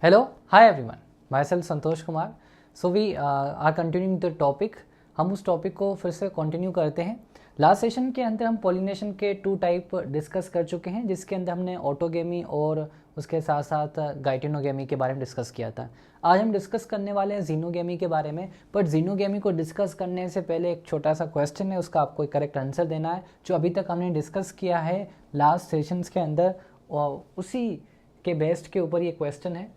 Hello, hi everyone. Myself Santosh Kumar. So we are continuing the topic. हम उस topic को फिर से कंटिन्यू करते हैं. लास्ट सेशन के अंदर हम पॉलिनेशन के 2 टाइप डिस्कस कर चुके हैं, जिसके अंदर हमने ऑटोगेमी और उसके साथ साथ गाइटिनोगेमी के बारे में डिस्कस किया था. आज हम डिस्कस करने वाले हैं जीनोगेमी के बारे में. बट जीनोगेमी को डिस्कस करने से पहले एक छोटा सा क्वेश्चन है, उसका आपको एक करेक्ट आंसर देना है. जो अभी तक हमने डिस्कस किया है लास्ट सेशंस के अंदर, उसी के बेस्ड के ऊपर ये क्वेश्चन है.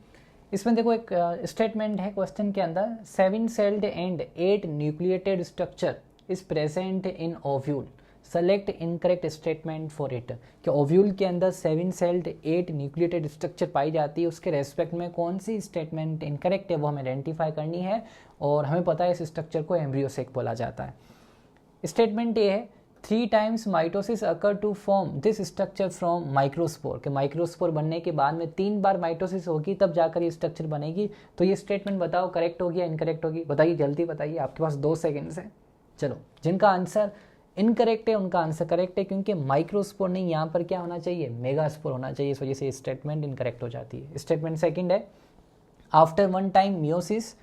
इसमें देखो एक स्टेटमेंट है क्वेश्चन के अंदर, 7 celled and 8 nucleated structure is present in ovule, select incorrect statement for it. कि ओव्यूल के अंदर 7 सेल्ड 8 न्यूक्लिएटेड स्ट्रक्चर पाई जाती है, उसके रेस्पेक्ट में कौन सी स्टेटमेंट इनकरेक्ट है वो हमें आइडेंटिफाई करनी है. और हमें पता है इस स्ट्रक्चर को एम्ब्रियोसेक बोला जाता है. स्टेटमेंट ये है, 3 times mitosis occur to form this structure from microspore. के माइक्रोस्पोर बनने के बाद में 3 बार माइटोसिस होगी तब जाकर ये स्ट्रक्चर बनेगी. तो ये स्टेटमेंट बताओ करेक्ट होगी या इनकरेक्ट होगी, बताइए जल्दी बताइए, आपके पास 2 सेकेंड्स हैं. चलो, जिनका आंसर इनकरेक्ट है उनका आंसर करेक्ट है, क्योंकि माइक्रोस्पोर नहीं, यहाँ पर क्या होना चाहिए, मेगास्पोर होना चाहिए. इस वजह से स्टेटमेंट इनकरेक्ट हो जाती है. स्टेटमेंट सेकेंड है, after 1 time meiosis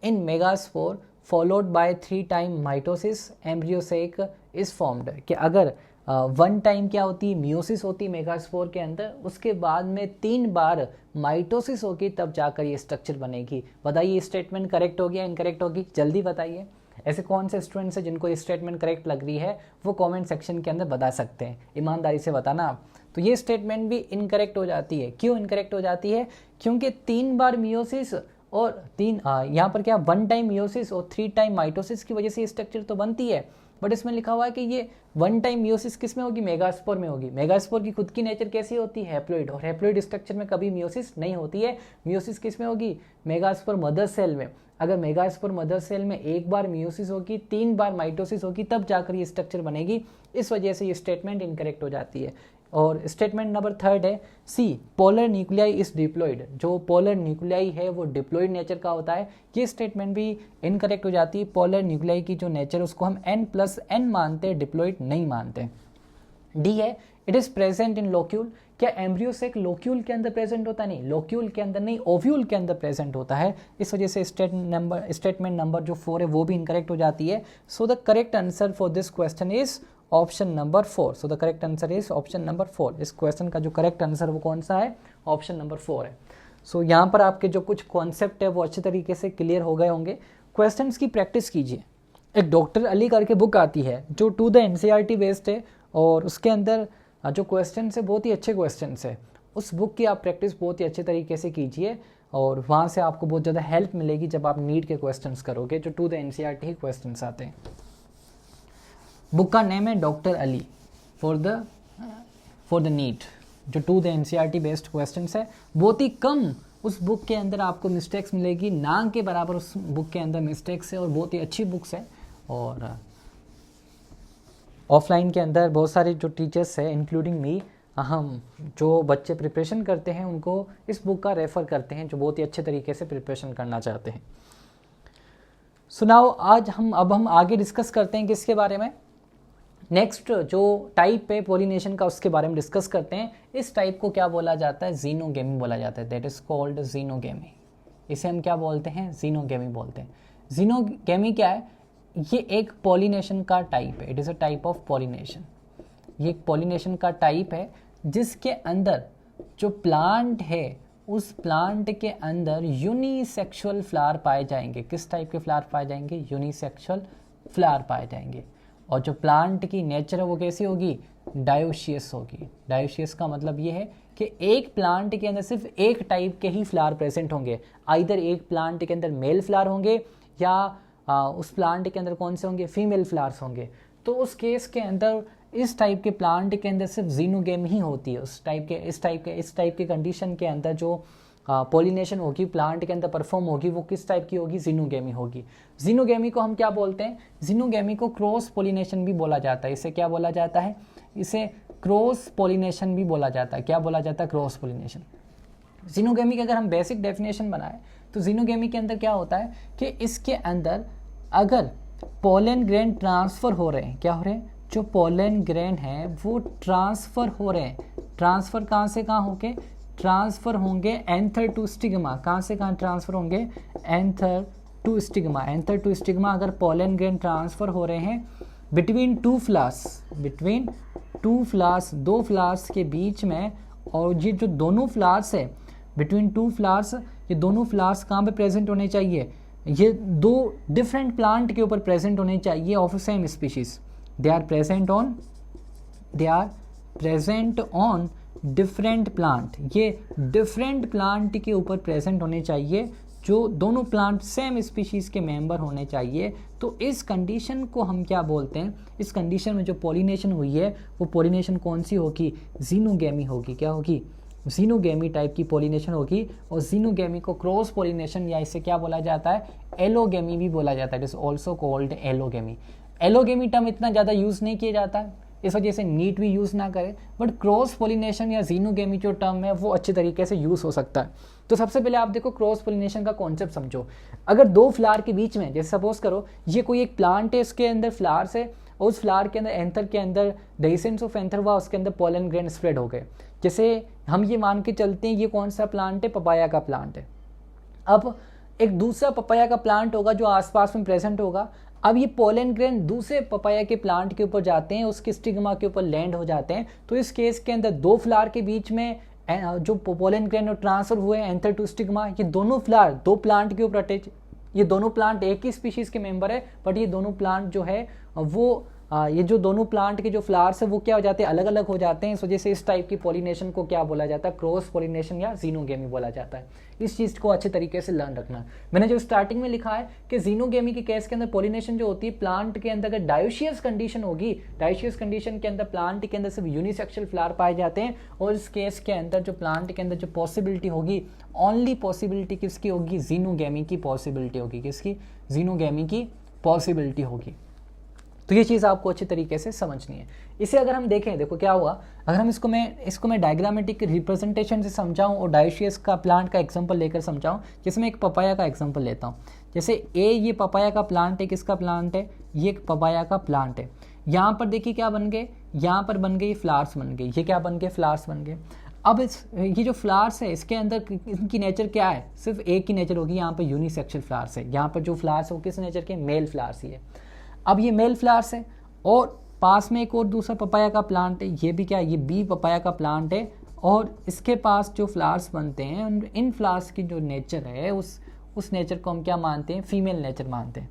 in megaspore followed by 3 time mitosis embryo sac is formed. कि अगर 1 time क्या होती है, मियोसिस होती है मेगास्पोर के अंदर, उसके बाद में 3 बार माइटोसिस होगी तब जाकर ये स्ट्रक्चर बनेगी. बताइए स्टेटमेंट करेक्ट होगी या इनकरेक्ट होगी, जल्दी बताइए. ऐसे कौन से स्टूडेंट्स हैं जिनको ये स्टेटमेंट करेक्ट लग रही है, वो कमेंट सेक्शन के अंदर बता सकते हैं. ईमानदारी से बताना आप. तो ये स्टेटमेंट भी इनकरेक्ट हो जाती है. क्यों इनकरेक्ट हो जाती है, क्योंकि 3 बार मियोसिस और यहाँ पर क्या 1 time मियोसिस और 3 time माइटोसिस की वजह से ये स्ट्रक्चर तो बनती है. बट इसमें लिखा हुआ है कि ये 1 time मियोसिस किस में होगी, मेगास्पोर में होगी. मेगास्पोर की खुद की नेचर कैसी होती है, हैप्लोइड. और हैप्लोइड स्ट्रक्चर में कभी मियोसिस नहीं होती है. मियोसिस किस में होगी, मेगास्पोर मदर सेल में. अगर मेगास्पोर मदर सेल में 1 बार मियोसिस होगी, 3 बार माइटोसिस होगी, तब जाकर ये स्ट्रक्चर बनेगी. इस वजह से ये स्टेटमेंट इनकरेक्ट हो जाती है. और स्टेटमेंट नंबर 3 है, सी पोलर न्यूक्लियाई इज डिप्लॉयड. जो पोलर न्यूक्लियाई है वो डिप्लॉयड नेचर का होता है. ये स्टेटमेंट भी इनकरेक्ट हो जाती है. पोलर न्यूक्लियाई की जो नेचर उसको हम n+n मानते हैं, डिप्लॉयड नहीं मानते. डी है, it is present in locule. क्या एम्ब्रियोसेक लोक्यूल के अंदर प्रेजेंट होता है, नहीं, लोक्यूल के अंदर नहीं, ओव्यूल के अंदर प्रेजेंट होता है. इस वजह से स्टेटमेंट नंबर जो 4 है वो भी इनकरेक्ट हो जाती है. So the correct answer for this question is option number 4. So the correct answer is option number 4. इस क्वेश्चन का जो करेक्ट आंसर वो कौन सा है, ऑप्शन नंबर 4 है. सो यहाँ पर आपके जो कुछ कॉन्सेप्ट है वो अच्छे तरीके से क्लियर हो गए होंगे. क्वेश्चंस की प्रैक्टिस कीजिए. एक डॉक्टर अली करके बुक आती है जो टू द NCERT बेस्ड है, और उसके अंदर जो क्वेश्चन है बहुत ही अच्छे क्वेश्चन है. उस बुक की आप प्रैक्टिस बहुत ही अच्छे तरीके से कीजिए, और वहाँ से आपको बहुत ज़्यादा हेल्प मिलेगी जब आप नीट के क्वेश्चन करोगे, जो टू द NCERT ही क्वेश्चन आते हैं. बुक का नेम है doctor Ali for the NEET, जो to the NCERT based question है. बहुत ही कम उस बुक के अंदर आपको मिस्टेक्स मिलेगी, ना के बराबर उस बुक के अंदर मिस्टेक्स है, और बहुत ही अच्छी बुक्स है. और ऑफलाइन के अंदर बहुत सारे जो टीचर्स है इंक्लूडिंग मी, हम जो बच्चे प्रिपरेशन करते हैं उनको इस बुक का रेफ़र करते हैं, जो बहुत ही अच्छे तरीके से प्रिपरेशन करना चाहते हैं. सुनाओ, आज हम आगे डिस्कस करते हैं किसके बारे में, नेक्स्ट जो टाइप है पॉलिनेशन का उसके बारे में डिस्कस करते हैं. इस टाइप को क्या बोला जाता है, जीनोगेमी बोला जाता है. That is called xenogamy. इसे हम क्या बोलते हैं, जीनोगेमी बोलते हैं. जीनोगेमी क्या है, ये एक पॉलिनेशन का टाइप है. It is a type of pollination. ये एक पॉलिनेशन का टाइप है जिसके अंदर जो प्लांट है उस प्लांट के अंदर यूनिसेक्सुअल फ्लावर पाए जाएंगे. किस टाइप के फ्लावर पाए जाएंगे, यूनिसेक्सुअल फ्लावर पाए जाएंगे. और जो प्लांट की नेचर है वो कैसी होगी, डायोशियस होगी. डायोशियस का मतलब ये है कि एक प्लांट के अंदर सिर्फ एक टाइप के ही फ्लावर प्रेजेंट होंगे. आइदर एक प्लांट के अंदर मेल फ्लावर होंगे या उस प्लांट के अंदर कौन से होंगे, फीमेल फ्लावर्स होंगे. तो उस केस के अंदर इस टाइप के प्लांट के अंदर सिर्फ जीनोगेमी ही होती है. इस टाइप के कंडीशन के अंदर जो पॉलिनेशन होगी प्लांट के अंदर परफॉर्म होगी वो किस टाइप की होगी, जीनोगेमी होगी. जीनोगेमी को हम क्या बोलते हैं, जीनोगेमी को क्रॉस पॉलिनेशन भी बोला जाता है. इसे क्या बोला जाता है, इसे क्रॉस पॉलिनेशन भी बोला जाता है. क्या बोला जाता है, क्रॉस पॉलिनेशन. जीनोगेमी की अगर हम बेसिक डेफिनेशन बनाएं तो जीनोगेमी के अंदर क्या होता है कि इसके अंदर अगर पोलन ग्रेन ट्रांसफ़र हो रहे हैं, क्या हो रहे हैं, जो पोलन ग्रेन है वो ट्रांसफ़र हो रहे हैं. ट्रांसफ़र कहाँ से कहाँ होके, ट्रांसफर होंगे एंथर टू स्टिग्मा। कहाँ से कहाँ ट्रांसफर होंगे? Anther to stigma. Anther to stigma अगर पोलन ग्रेन ट्रांसफर हो रहे हैं between two flowers, between two flowers, दो फ्लावर्स के बीच में, और ये जो दोनों फ्लावर्स है बिटवीन टू फ्लावर्स, ये दोनों फ्लावर्स कहाँ पे प्रेजेंट होने चाहिए? ये दो डिफरेंट प्लांट के ऊपर प्रेजेंट होने चाहिए of same species. They are present on different plant. ये डिफरेंट प्लांट के ऊपर प्रेजेंट होने चाहिए, जो दोनों प्लांट सेम स्पीशीज के मेंबर होने चाहिए। तो इस कंडीशन को हम क्या बोलते हैं? इस कंडीशन में जो पॉलिनेशन हुई है वो पॉलिनेशन कौन सी होगी? जीनोगेमी होगी। क्या होगी? जीनोगेमी टाइप की पॉलिनेशन होगी। और जीनोगेमी को क्रॉस पॉलिनेशन या इसे क्या बोला जाता है? एलोगेमी भी बोला जाता है। It is also called allogamy. Allogamy term इतना ज़्यादा यूज़ नहीं किया जाता है, इस वजह से नीट भी यूज़ ना करे, बट क्रॉस पॉलिनेशन या जीनोगेमी जो टर्म है वो अच्छे तरीके से यूज़ हो सकता है। तो सबसे पहले आप देखो क्रॉस पॉलिनेशन का कॉन्सेप्ट समझो। अगर दो फ्लावर के बीच में, जैसे सपोज करो ये कोई एक प्लांट है, इसके अंदर फ्लावर्स है, और उस फ्लावर के अंदर एंथर के अंदर डेसेंस ऑफ एंथर हुआ, उसके अंदर पोलन ग्रेन स्प्रेड हो गए। जैसे हम ये मान के चलते हैं ये कौन सा प्लांट है? पपाया का प्लांट है। अब एक दूसरा पपाया का प्लांट होगा जो आसपास में प्रेजेंट होगा। अब ये पोलन ग्रेन दूसरे पपाया के प्लांट के ऊपर जाते हैं, उसके स्टिग्मा के ऊपर लैंड हो जाते हैं। तो इस केस के अंदर दो फ्लावर के बीच में जो पोलन ग्रेन ट्रांसफर हुए एंथर टू स्टिग्मा, ये दोनों फ्लावर दो प्लांट के ऊपर अटैच, ये दोनों प्लांट एक ही स्पीशीज के मेंबर है, बट ये दोनों प्लांट जो है वो ये जो दोनों प्लांट के जो फ्लावर्स है वो क्या हो जाते हैं? अलग अलग हो जाते हैं। इस वजह से इस टाइप की पॉलिनेशन को क्या बोला जाता है? क्रॉस पॉलिनेशन या जीनोगेमी बोला जाता है। इस चीज़ को अच्छे तरीके से लर्न रखना। मैंने जो स्टार्टिंग में लिखा है कि जीनोगेमी के केस के अंदर पॉलिनेशन जो होती है प्लांट के अंदर अगर डायोशियस कंडीशन होगी, डायोशियस कंडीशन के अंदर प्लांट के अंदर सिर्फ यूनिसेक्सुअल फ्लावर पाए जाते हैं, और इस केस के अंदर जो प्लांट के अंदर जो पॉसिबिलिटी होगी, ओनली पॉसिबिलिटी किसकी होगी? जीनोगेमी की पॉसिबिलिटी होगी। किसकी? जीनोगेमी की पॉसिबिलिटी होगी। तो ये चीज़ आपको अच्छे तरीके से समझनी है। इसे अगर हम देखें, देखो क्या हुआ, अगर हम इसको मैं डायग्रामेटिक रिप्रेजेंटेशन से समझाऊं और डायोशियस का प्लांट का एग्जांपल लेकर समझाऊं, जैसे मैं एक पपाया का एग्जांपल लेता हूं। जैसे ये पपाया का प्लांट है, किसका प्लांट है? ये एक पपाया का प्लांट है। यहाँ पर देखिए क्या बन गए, यहाँ पर बन गए फ्लावर्स बन गए। ये क्या बन गए? फ्लावर्स बन गए। अब ये जो फ्लावर्स है इसके अंदर इनकी नेचर क्या है? सिर्फ एक ही नेचर होगी, यहाँ पर यूनिसेक्सुअल फ्लावर्स है। यहाँ पर जो फ्लावर्स है वो किस नेचर के? मेल फ्लावर्स ही है। अब ये मेल फ्लावर्स है, और पास में एक और दूसरा पपाया का प्लांट है, ये भी क्या है? ये बी पपाया का प्लांट है, और इसके पास जो फ्लावर्स बनते हैं इन फ्लावर्स की जो नेचर है उस नेचर को हम क्या मानते हैं? फीमेल नेचर मानते हैं।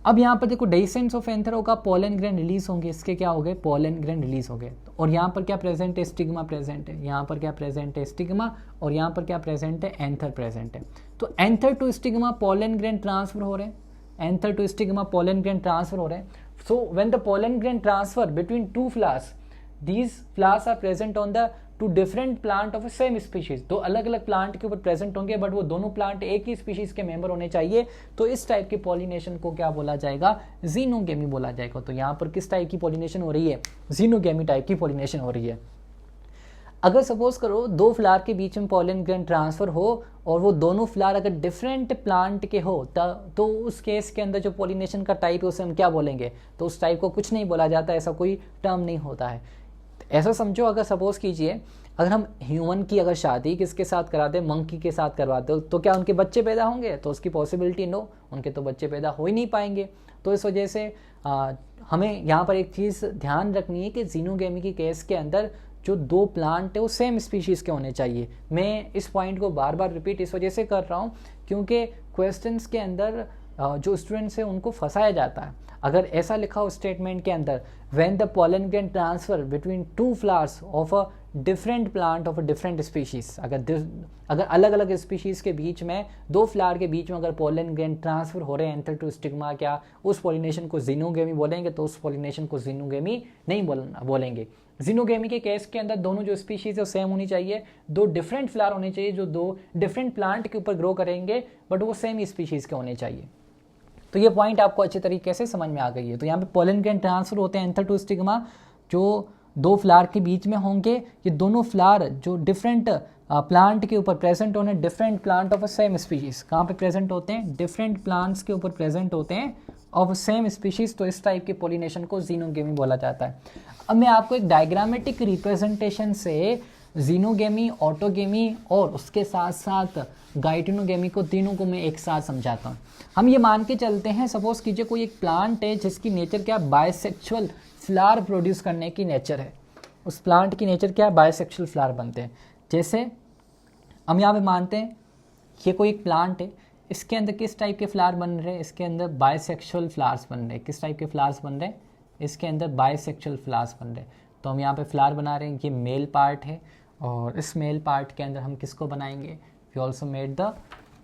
अब यहाँ पर देखो डेसेंस ऑफ एंथर होगा, पोलन ग्रेन रिलीज होंगे, इसके क्या हो गए? पोलन ग्रेन रिलीज हो गए। और यहाँ पर क्या प्रेजेंट है? स्टिग्मा प्रेजेंट है। यहाँ पर क्या प्रेजेंट है? स्टिग्मा। और यहाँ पर क्या प्रेजेंट है? एंथर प्रेजेंट है। तो anther to stigma pollen grain transfer हो रहे हैं, anther to stigma pollen grain transfer हो रहे हैं। So when the pollen grain transfer between two flowers, these flowers are present on the two different plant of a same species। दो अलग अलग plant के ऊपर प्रेजेंट होंगे, बट वो दोनों प्लांट एक ही स्पीशीज के मेंबर होने चाहिए। तो इस टाइप के पॉलिनेशन को क्या बोला जाएगा? जीनोगेमी बोला जाएगा। तो यहाँ पर किस टाइप की पॉलिनेशन हो रही है? जीनोगेमी टाइप की पॉलिनेशन हो रही है। अगर सपोज करो दो फ्लावर के बीच में पोलन ग्रेन ट्रांसफर हो और वो दोनों फ्लावर अगर डिफरेंट प्लांट के हो तो उस केस के अंदर जो पॉलिनेशन का टाइप है उसे हम क्या बोलेंगे? तो उस टाइप को कुछ नहीं बोला जाता, ऐसा कोई टर्म नहीं होता है। ऐसा समझो, अगर सपोज कीजिए अगर हम ह्यूमन की अगर शादी किसके साथ कराते हैं? मंकी के साथ करवाते हो, तो क्या उनके बच्चे पैदा होंगे? तो उसकी पॉसिबिलिटी नो, उनके तो बच्चे पैदा हो ही नहीं पाएंगे। तो इस वजह से हमें यहाँ पर एक चीज़ ध्यान रखनी है कि जीनोगेमी की केस के अंदर जो दो प्लांट है वो सेम स्पीशीज़ के होने चाहिए। मैं इस पॉइंट को बार बार रिपीट इस वजह से कर रहा हूँ क्योंकि क्वेश्चंस के अंदर जो स्टूडेंट्स हैं उनको फंसाया जाता है। अगर ऐसा लिखा हो स्टेटमेंट के अंदर, when the pollen grain transfer between two flowers of a different plant of a different species, अगर अलग अलग स्पीशीज के बीच में दो फ्लावर के बीच में अगर पोलन ग्रेन ट्रांसफर हो रहे हैं एंथर टू स्टिग्मा, क्या उस पॉलिनेशन को जीनोगेमी बोलेंगे? तो उस पॉलिनेशन को जीनोगेमी नहीं बोलेंगे। जीनोगेमी के केस के अंदर दोनों जो स्पीशीज है सेम होनी चाहिए, दो डिफरेंट फ्लावर होने चाहिए जो दो डिफरेंट प्लांट के ऊपर ग्रो करेंगे, बट वो सेम स्पीशीज के होने चाहिए। तो ये पॉइंट आपको अच्छे तरीके से समझ में आ गई है। तो यहाँ पे पोलन ग्रेन ट्रांसफर होते हैं एंथर टू स्टिग्मा, जो दो फ्लावर के बीच में होंगे। ये दोनों फ्लावर जो डिफरेंट प्लांट के ऊपर प्रेजेंट होने, different plant of a same species, कहाँ पे प्रेजेंट होते हैं? डिफरेंट प्लांट्स के ऊपर प्रेजेंट होते हैं ऑफ सेम स्पीशीज। तो इस टाइप के पॉलिनेशन को जीनोगेमी बोला जाता है। अब मैं आपको एक डायग्रामेटिक रिप्रेजेंटेशन से जीनोगेमी, ऑटोगेमी और उसके साथ साथ गाइटिनोगेमी को, तीनों को मैं एक साथ समझाता हूँ। हम ये मान के चलते हैं, सपोज कीजिए कोई एक प्लांट है जिसकी नेचर क्या है, बायसेक्सुअल फ्लावर प्रोड्यूस करने की नेचर है। उस प्लांट की नेचर क्या है, बायसेक्सुअल फ्लावर बनते हैं। जैसे हम यहाँ पे मानते हैं ये कोई एक प्लांट है, इसके अंदर किस टाइप के फ्लावर बन रहे हैं, इसके अंदर बायसेक्सुअल फ्लावर्स बन रहे हैं। किस टाइप के फ्लावर्स बन रहे हैं, इसके अंदर बायसेक्सुअल फ्लावर्स बन रहे हैं। तो हम यहाँ पे फ्लावर बना रहे हैं, ये मेल पार्ट है और इस मेल पार्ट के अंदर हम किसको बनाएंगे, वी ऑल्सो मेड द,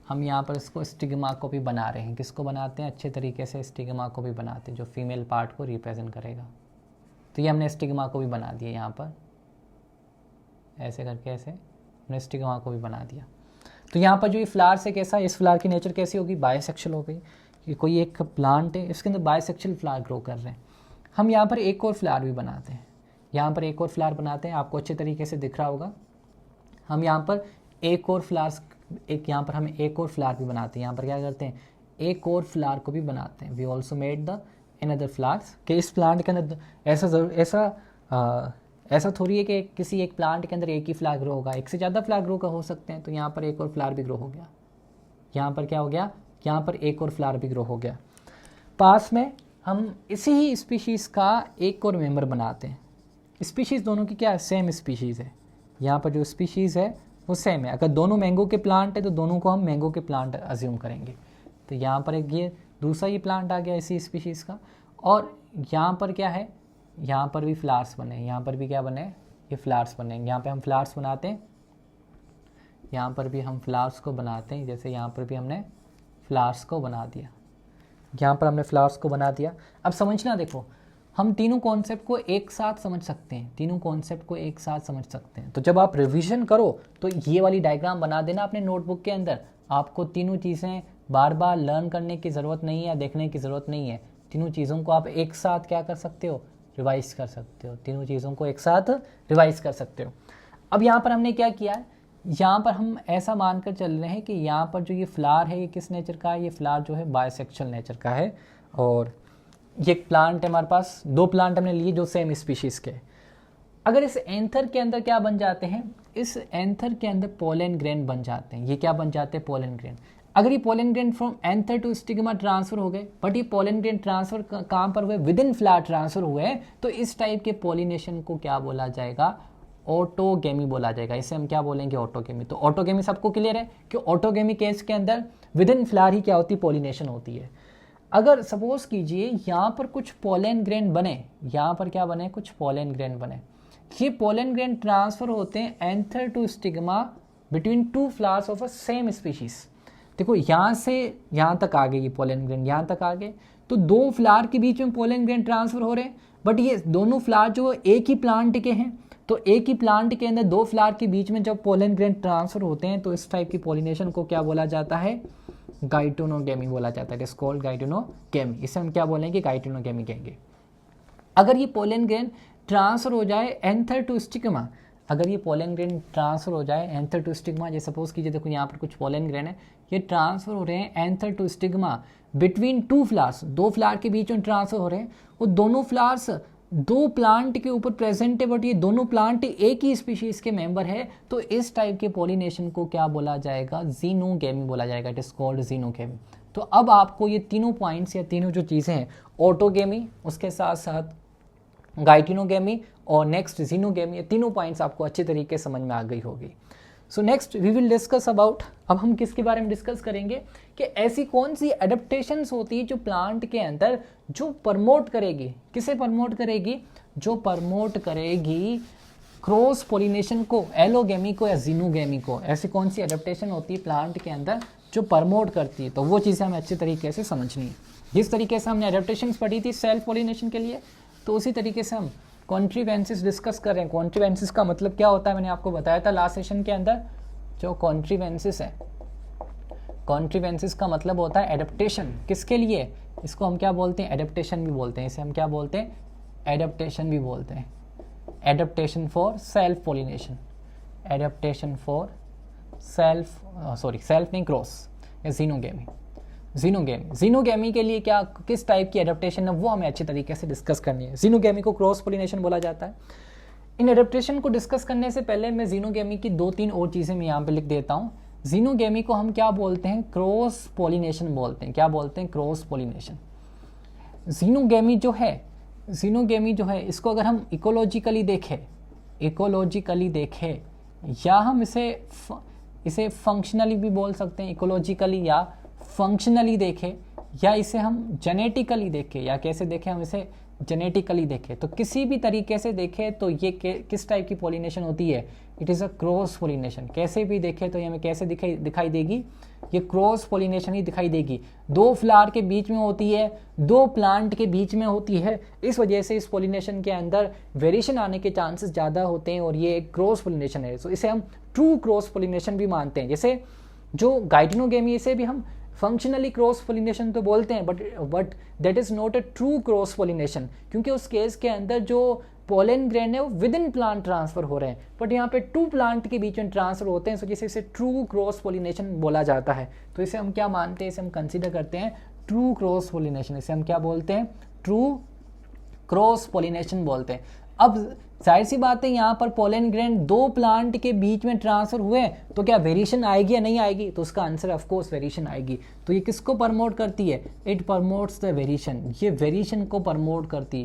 हम यहाँ पर इसको स्टिग्मा को भी बना रहे हैं। किसको बनाते हैं, अच्छे तरीके से स्टिग्मा को भी बनाते हैं जो फीमेल पार्ट को रिप्रेजेंट करेगा। तो ये हमने स्टिग्मा को भी बना दिया, यहाँ पर ऐसे करके ऐसे हमने स्टिग्मा को भी बना दिया। तो यहाँ पर जो ये फ्लावर है कैसा, इस फ्लावर की नेचर कैसी होगी, बायसेक्सुअल हो गई। ये कोई एक प्लांट है, इसके अंदर बायसेक्सुअल फ्लावर ग्रो कर रहे हैं। हम यहाँ पर एक और फ्लावर भी बनाते हैं, यहाँ पर एक और फ्लावर बनाते हैं, आपको अच्छे तरीके से दिख रहा होगा। हम यहाँ पर एक और फ्लावर्स, यहाँ पर हम एक और फ्लावर भी बनाते हैं। यहाँ पर क्या करते हैं, एक और फ्लावर को भी बनाते हैं। We also made the another flowers. कि इस प्लांट के अंदर ऐसा थोड़ी है कि किसी एक प्लांट के अंदर एक ही फ्लावर ग्रो होगा, एक से ज़्यादा फ्लावर ग्रो हो सकते हैं। तो यहाँ पर एक और फ्लावर भी ग्रो हो गया। यहाँ पर क्या हो गया, यहाँ पर एक और फ्लावर भी ग्रो हो गया। पास में हम इसी ही स्पीशीज़ का एक और मेंबर बनाते हैं। स्पीशीज़ दोनों की क्या है, सेम स्पीशीज़ है। यहाँ पर जो स्पीशीज़ है वो सेम है। अगर दोनों मैंगो के प्लांट है तो दोनों को हम मैंगो के प्लांट अज्यूम करेंगे। तो यहाँ पर एक ये दूसरा ये प्लांट आ गया इसी स्पीशीज़ का। और यहाँ पर क्या है, यहाँ पर भी फ्लावर्स बने, यहाँ पर भी क्या बने, ये फ्लावर्स बने। यहाँ पे हम फ्लावर्स बनाते हैं, यहाँ पर भी हम फ्लावर्स को बनाते हैं। जैसे यहाँ पर भी हमने फ्लावर्स को बना दिया, यहाँ पर हमने फ्लावर्स को बना दिया। अब समझना, देखो हम तीनों कॉन्सेप्ट को एक साथ समझ सकते हैं, तीनों कॉन्सेप्ट को एक साथ समझ सकते हैं। तो जब आप रिवीजन करो तो ये वाली डायग्राम बना देना अपने नोटबुक के अंदर। आपको तीनों चीज़ें बार बार लर्न करने की ज़रूरत नहीं है, देखने की ज़रूरत नहीं है। तीनों चीज़ों को आप एक साथ क्या कर सकते हो, रिवाइज कर सकते हो। तीनों चीज़ों को एक साथ रिवाइज कर सकते हो। अब यहाँ पर हमने क्या किया है, यहाँ पर हम ऐसा मानकर चल रहे हैं कि यहाँ पर जो ये फ्लावर है ये किस नेचर का है, ये फ्लावर जो है बायसेक्सुअल नेचर का है। और ये एक प्लांट है, हमारे पास दो प्लांट हमने लिए जो सेम स्पीशीज़ के। अगर इस एंथर के अंदर क्या बन जाते हैं, इस एंथर के अंदर पोलन ग्रेन बन जाते हैं। ये क्या बन जाते हैं, पोलन ग्रेन। अगर ये pollen grain from anther to stigma transfer हो गए, बट ये पोलन ग्रेन ट्रांसफर कहाँ पर हुए, विद इन फ्लावर ट्रांसफर हुए, तो इस टाइप के पॉलिनेशन को क्या बोला जाएगा, ऑटोगेमी बोला जाएगा। इसे हम क्या बोलेंगे, ऑटोगेमी। तो ऑटोगेमी सबको क्लियर है कि ऑटोगेमी केस के अंदर विद इन फ्लावर ही क्या होती है, पॉलिनेशन होती है। अगर सपोज कीजिए यहाँ पर कुछ पोलन ग्रेन बने, यहाँ पर क्या बने, कुछ पोलन ग्रेन बने। ये पोलन ग्रेन ट्रांसफर होते हैं anther to stigma between two flowers of a same species. देखो यहाँ से यहाँ तक आ गए ये पोलन ग्रेन, यहाँ तक आ गए, तो दो फ्लावर के बीच में पोलन ग्रेन ट्रांसफर हो रहे हैं। बट ये दोनों फ्लावर जो एक ही प्लांट के हैं, तो एक ही प्लांट के अंदर दो फ्लावर के बीच में जब पोलन ग्रेन ट्रांसफर होते हैं तो इस टाइप की पॉलिनेशन को क्या बोला जाता है, गाइटिनोगेमी बोला जाता है। It is called geitonogamy. इसे हम क्या बोलेंगे, गाइटिनोगेमी कहेंगे। अगर ये पोलन ग्रेन ट्रांसफर हो जाए एंथर टू स्टिग्मा, अगर ये पोलन ग्रेन ट्रांसफर हो जाए एंथर टू स्टिग्मा, जैसे सपोज कीजिए देखो यहाँ पर कुछ पोलन ग्रेन है, ये ट्रांसफर हो रहे हैं anther to stigma between two flowers, दो फ्लावर के बीच में ट्रांसफर हो रहे हैं। वो दोनों फ्लावर्स दो प्लांट के ऊपर प्रेजेंट है, बट ये दोनों प्लांट एक ही स्पीशीज के मेंबर है, तो इस टाइप के पॉलिनेशन को क्या बोला जाएगा, जीनोगेमी बोला जाएगा। It is called xenogamy. तो अब आपको ये तीनों पॉइंट्स या तीनों जो चीज़ें हैं, ऑटोगेमी, उसके साथ साथ गाइटिनोगेमी और नेक्स्ट जीनोगेमी, ये तीनों पॉइंट्स आपको अच्छे तरीके से समझ में आ गई होगी। So next we will discuss about, अब हम किसके बारे में डिस्कस करेंगे कि ऐसी कौन सी एडेप्टेशंस होती है जो प्लांट के अंदर जो प्रमोट करेगी, किसे प्रमोट करेगी, जो प्रमोट करेगी क्रॉस पॉलिनेशन को, एलोगेमी को या जीनोगेमी को। ऐसी कौन सी एडेप्टेशन होती है प्लांट के अंदर जो प्रमोट करती है, तो वो चीज़ें हमें अच्छे तरीके से समझनी है। जिस तरीके से हमने एडेप्टेशंस पढ़ी थी सेल्फ पॉलिनेशन के लिए, तो उसी तरीके से हम कॉन्ट्रीवेंसिस डिस्कस कर रहे हैं। कॉन्ट्रीवेंसिस का मतलब क्या होता है, मैंने आपको बताया था लास्ट सेशन के अंदर। जो कॉन्ट्रीवेंसिस है, कॉन्ट्रीवेंसिस का मतलब होता है एडेप्टेशन। किसके लिए, इसको हम क्या बोलते हैं, एडेप्टेशन भी बोलते हैं। इसे हम क्या बोलते हैं, एडेप्टेशन भी बोलते हैं। Adaptation for self pollination, adaptation for self नहीं, क्रॉस या जीनोगेमी। जीनोगेमी के लिए क्या, किस टाइप की एडेप्टेशन है, वो हमें अच्छे तरीके से डिस्कस करनी है। जीनोगेमी को क्रॉस पॉलिनेशन बोला जाता है। इन एडेप्टेशन को डिस्कस करने से पहले मैं जीनोगेमी की 2-3 और चीज़ें मैं यहाँ पे लिख देता हूँ। जीनोगेमी को हम क्या बोलते हैं? क्रॉस पॉलिनेशन बोलते हैं। क्या बोलते हैं? Cross pollination. जीनोगेमी जो है इसको अगर हम इकोलॉजिकली देखें या हम इसे फंक्शनली भी बोल सकते हैं, इकोलॉजिकली या फंक्शनली देखें, या इसे हम जेनेटिकली देखें, या कैसे देखें? हम इसे जेनेटिकली देखें। तो किसी भी तरीके से देखें तो ये किस टाइप की पॉलिनेशन होती है? It is a cross pollination. कैसे भी देखें तो ये हमें कैसे दिखाई देगी? ये क्रॉस पॉलिनेशन ही दिखाई देगी। 2 फ्लावर के बीच में होती है, 2 प्लांट के बीच में होती है। इस वजह से इस पॉलिनेशन के अंदर वेरिएशन आने के चांसेस ज़्यादा होते हैं और ये एक क्रॉस पॉलिनेशन है। सो इसे हम ट्रू क्रॉस पॉलिनेशन भी मानते हैं। जैसे जो गाइटिनोगेमी, इसे भी हम फंक्शनली क्रॉस पॉलिनेशन तो बोलते हैं, but that is not a true cross pollination, क्योंकि उस केस के अंदर जो पोलन ग्रेन है वो विद इन प्लांट ट्रांसफर हो रहे हैं, बट यहाँ पे 2 प्लांट के बीच में ट्रांसफर होते हैं। सो जिसे इसे ट्रू क्रॉस पॉलिनेशन बोला जाता है। तो इसे हम क्या मानते हैं? इसे हम कंसीडर करते हैं ट्रू क्रॉस पॉलिनेशन। इसे हम क्या बोलते हैं? ट्रू क्रॉस पॉलिनेशन बोलते हैं। अब जाहिर सी बात है, यहाँ पर पोलन ग्रेन 2 प्लांट के बीच में ट्रांसफर हुए तो क्या वेरिएशन आएगी या नहीं आएगी? तो उसका आंसर ऑफ कोर्स वेरिएशन आएगी। तो ये किसको प्रमोट करती है? It promotes the variation. ये वेरिएशन को प्रमोट करती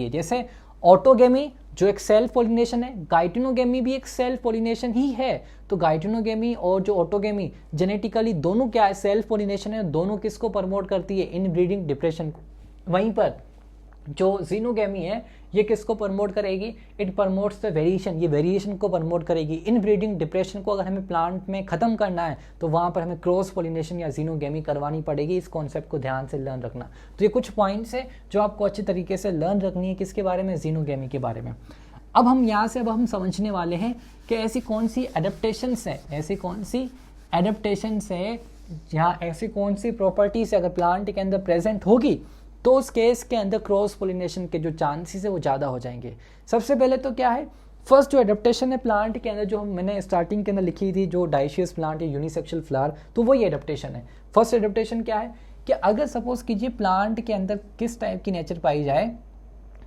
है। जैसे ऑटोगेमी जो एक सेल्फ पॉलिनेशन है, गाइटिनोगेमी भी एक सेल्फ पॉलिनेशन ही है। तो गाइटिनोगेमी और जो ऑटोगेमी जेनेटिकली दोनों क्या है? सेल्फ पॉलिनेशन है। दोनों किसको प्रमोट करती है? इनब्रीडिंग डिप्रेशन को। वहीं पर जो जीनोगेमी है ये किसको प्रमोट करेगी? It promotes the variation. ये वेरिएशन को प्रमोट करेगी। इनब्रीडिंग डिप्रेशन को अगर हमें प्लांट में खत्म करना है तो वहां पर हमें क्रॉस पॉलिनेशन या जीनोगेमी करवानी पड़ेगी। इस कॉन्सेप्ट को ध्यान से लर्न रखना। तो ये कुछ पॉइंट्स है जो आपको अच्छे तरीके से लर्न रखनी है। किसके बारे में? जीनोगेमी के बारे में। अब हम यहाँ से हम समझने वाले हैं कि ऐसी कौन सी एडेप्टेशंस है, यहाँ ऐसी कौन सी प्रॉपर्टीज अगर प्लांट के अंदर प्रेजेंट होगी तो उस केस के अंदर क्रॉस पॉलिनेशन के जो चांसेस है वो ज़्यादा हो जाएंगे। सबसे पहले तो क्या है? फर्स्ट जो एडेप्टेशन है प्लांट के अंदर, जो मैंने स्टार्टिंग के अंदर लिखी थी, जो डाइशियस प्लांट या यूनिसेक्सुअल फ्लावर, तो वही एडेप्टेशन है। फर्स्ट एडेप्टेशन क्या है कि अगर सपोज कीजिए प्लांट के अंदर किस टाइप की नेचर पाई जाए?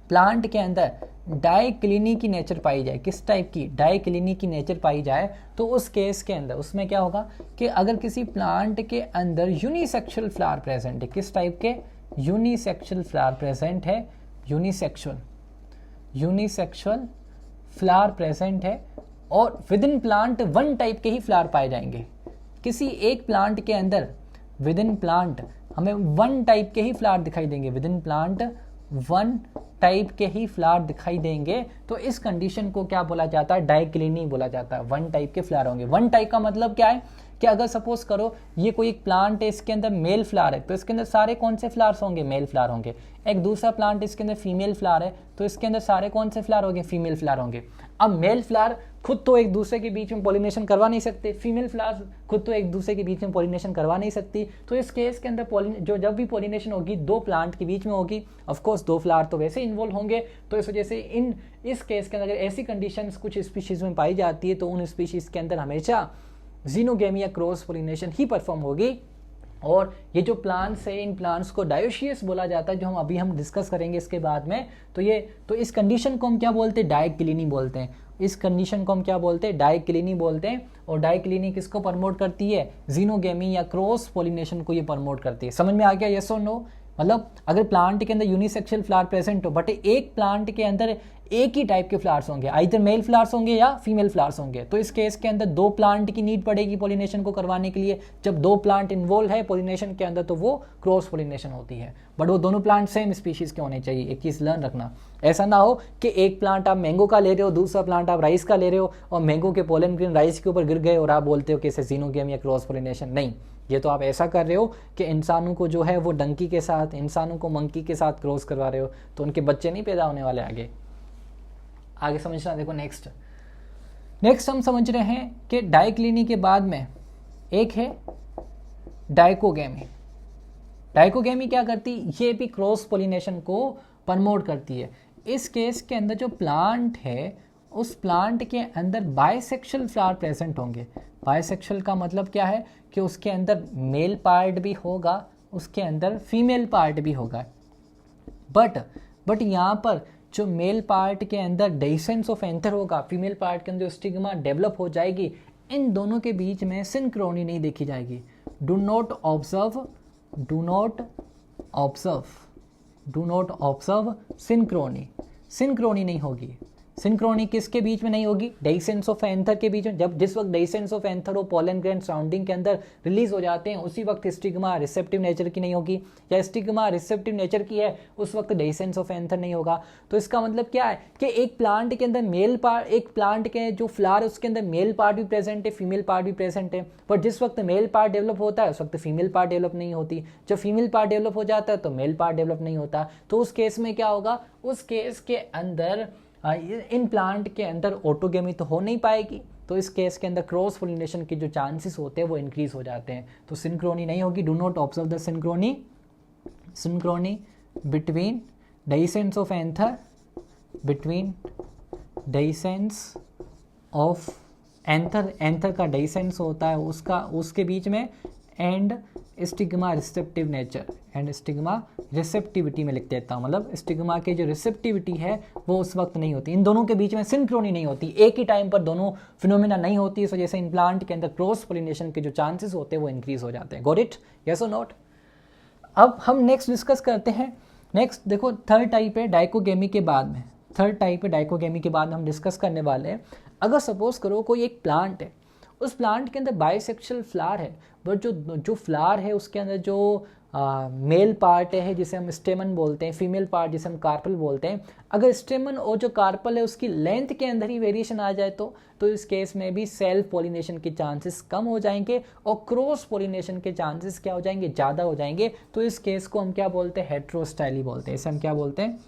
प्लांट के अंदर डाइक्लिनी की नेचर पाई जाए। किस टाइप की? डाइक्लिनी की नेचर पाई जाए तो उस केस के अंदर उसमें क्या होगा कि अगर किसी प्लांट के अंदर यूनिसेक्सुअल फ्लावर प्रेजेंट है, किस टाइप के? यूनिसेक्सुअल फ्लावर प्रेजेंट है। यूनिसेक्सुअल फ्लावर प्रेजेंट है और विद इन प्लांट 1 टाइप के ही फ्लावर पाए जाएंगे। किसी एक प्लांट के अंदर विद इन प्लांट हमें 1 टाइप के ही फ्लावर दिखाई देंगे। विद इन प्लांट 1 टाइप के ही फ्लावर दिखाई देंगे तो इस कंडीशन को क्या बोला जाता है? डाइक्लिनी बोला जाता है। 1 टाइप के फ्लावर होंगे। 1 टाइप का मतलब क्या है कि अगर सपोज करो ये कोई एक प्लांट है, इसके अंदर मेल फ्लावर है तो इसके अंदर सारे कौन से फ्लावर्स होंगे? मेल फ्लावर होंगे। एक दूसरा प्लांट इसके अंदर फीमेल फ्लावर है तो इसके अंदर सारे कौन से फ्लावर होंगे? फीमेल फ्लावर होंगे। अब मेल फ्लावर खुद तो एक दूसरे के बीच में पॉलिनेशन करवा नहीं सकते, फीमेल फ्लावर खुद तो एक दूसरे के बीच में पॉलिनेशन करवा नहीं सकती। तो इस केस के अंदर जब भी पॉलिनेशन होगी 2 प्लांट के बीच में होगी। ऑफ कोर्स 2 फ्लावर तो वैसे इन्वॉल्व होंगे। तो इस वजह से इस केस के अंदर अगर ऐसी कंडीशंस कुछ स्पीशीज में पाई जाती है तो उन स्पीशीज के अंदर हमेशा जीनोगेमी या क्रॉस पॉलिनेशन ही परफॉर्म होगी। और ये जो प्लांट्स है, इन प्लांट्स को डायोशियस बोला जाता है, जो हम डिस्कस करेंगे इसके बाद में। तो इस कंडीशन को हम क्या बोलते हैं? डाइक्लिनी बोलते हैं। इस कंडीशन को हम क्या बोलते हैं? डाइक्लिनी बोलते हैं। और डाइक्लिनी किसको प्रमोट करती है? जीनोगेमी या क्रॉस पॉलिनेशन को ये प्रमोट करती है। समझ में आ गया? यस और नो? मतलब अगर प्लांट के अंदर यूनिसेक्सुअल फ्लावर प्रेजेंट हो बट एक प्लांट के अंदर एक ही टाइप के फ्लावर्स होंगे, आइदर मेल फ्लावर्स होंगे या फीमेल फ्लावर्स होंगे, तो इस केस के अंदर 2 प्लांट की नीड पड़ेगी पॉलिनेशन को करवाने के लिए। जब 2 प्लांट इन्वॉल्व है पॉलिनेशन के अंदर तो वो क्रॉस पॉलिनेशन होती है। बट वो दोनों प्लांट सेम स्पीशीज के होने चाहिए। एक चीज़ लर्न रखना, ऐसा ना हो कि एक प्लांट आप मैंगो का ले रहे हो, दूसरा प्लांट आप राइस का ले रहे हो और मैंगो के पोलन ग्रेन राइस के ऊपर गिर गए और आप बोलते हो कि इसे जीनोगेमी या क्रॉस पॉलिनेशन। नहीं, ये तो आप ऐसा कर रहे हो कि इंसानों को जो है वो डंकी के साथ, इंसानों को मंकी के साथ क्रॉस करवा रहे हो, तो उनके बच्चे नहीं पैदा होने वाले। आगे समझना। देखो नेक्स्ट हम समझ रहे हैं कि डाइक्लिनी के बाद में एक है डाइकोगेमी। डाइकोगेमी क्या करती? ये भी क्रॉस पॉलिनेशन को प्रमोट करती है। इस केस के अंदर जो प्लांट है उस प्लांट के अंदर बाइसेक्सुअल फ्लावर प्रेजेंट होंगे। बाइसेक्सुअल का मतलब क्या है कि उसके अंदर मेल पार्ट भी होगा, उसके अंदर फीमेल पार्ट भी होगा। बट यहाँ पर जो मेल पार्ट के अंदर डेसेंस ऑफ एंथर होगा, फीमेल पार्ट के अंदर स्टिग्मा डेवलप हो जाएगी, इन दोनों के बीच में सिंक्रोनी नहीं देखी जाएगी। डू नॉट ऑब्जर्व सिंक्रोनी नहीं होगी। सिंक्रोनी किसके बीच में नहीं होगी? डेसेंस ऑफ एंथर के बीच में। जब जिस वक्त डेसेंस ऑफ एंथर और पोलन ग्रैंड सराउंडिंग के अंदर रिलीज हो जाते हैं, उसी वक्त स्टिग्मा रिसेप्टिव नेचर की नहीं होगी, या स्टिग्मा रिसेप्टिव नेचर की है उस वक्त डेसेंस ऑफ एंथर नहीं होगा। तो इसका मतलब क्या है कि एक प्लांट के अंदर मेल पार्ट, एक प्लांट के जो फ्लावर उसके अंदर मेल पार्ट भी प्रेजेंट है, फीमेल पार्ट भी प्रेजेंट है, पर जिस वक्त मेल पार्ट डेवलप होता है उस वक्त फीमेल पार्ट डेवलप नहीं होती। जब फीमेल पार्ट डेवलप हो जाता है तो मेल पार्ट डेवलप नहीं होता। तो उस केस में क्या होगा? उस केस के अंदर इन प्लांट के अंदर ऑटोगेमी तो हो नहीं पाएगी, तो इस केस के अंदर क्रॉस पोलिनेशन के जो चांसेस होते हैं वो इंक्रीज हो जाते हैं। तो सिंक्रोनी नहीं होगी। Do not observe the synchrony between dehiscence of anther, between dehiscence of anther का डेसेंस होता है उसका, उसके बीच में, and stigma receptive nature, and stigma receptivity में लिख देता हूँ, मतलब स्टिग्मा की जो रिसेप्टिविटी है वो उस वक्त नहीं होती। इन दोनों के बीच में सिंक्रोनी नहीं होती, एक ही टाइम पर दोनों फिनोमिना नहीं होती। इस वजह से इन प्लांट के अंदर क्रॉस पोलिनेशन के जो चांसेस होते हैं वो इंक्रीज हो जाते हैं। Got it? यस और नॉट? अब हम नेक्स्ट डिस्कस करते हैं। नेक्स्ट देखो, थर्ड टाइप है डाइकोगेमी के बाद में। थर्ड टाइप है डाइकोगेमी के बाद हम डिस्कस करने वाले हैं। अगर सपोज करो कोई एक प्लांट है, उस प्लांट के अंदर बाइसेक्सुअल फ्लावर है, बट जो फ्लावर है उसके अंदर जो मेल पार्ट है जिसे हम स्टेमन बोलते हैं, फीमेल पार्ट जिसे हम कार्पल बोलते हैं, अगर स्टेमन और जो कार्पल है उसकी लेंथ के अंदर ही वेरिएशन आ जाए तो इस केस में भी सेल्फ पोलिनेशन के चांसेस कम हो जाएंगे और क्रॉस पोलिनेशन के चांसेस क्या हो जाएंगे? ज़्यादा हो जाएंगे। तो इस केस को हम क्या बोलते हैं? हेट्रोस्टाइली बोलते हैं। इसे हम क्या बोलते हैं?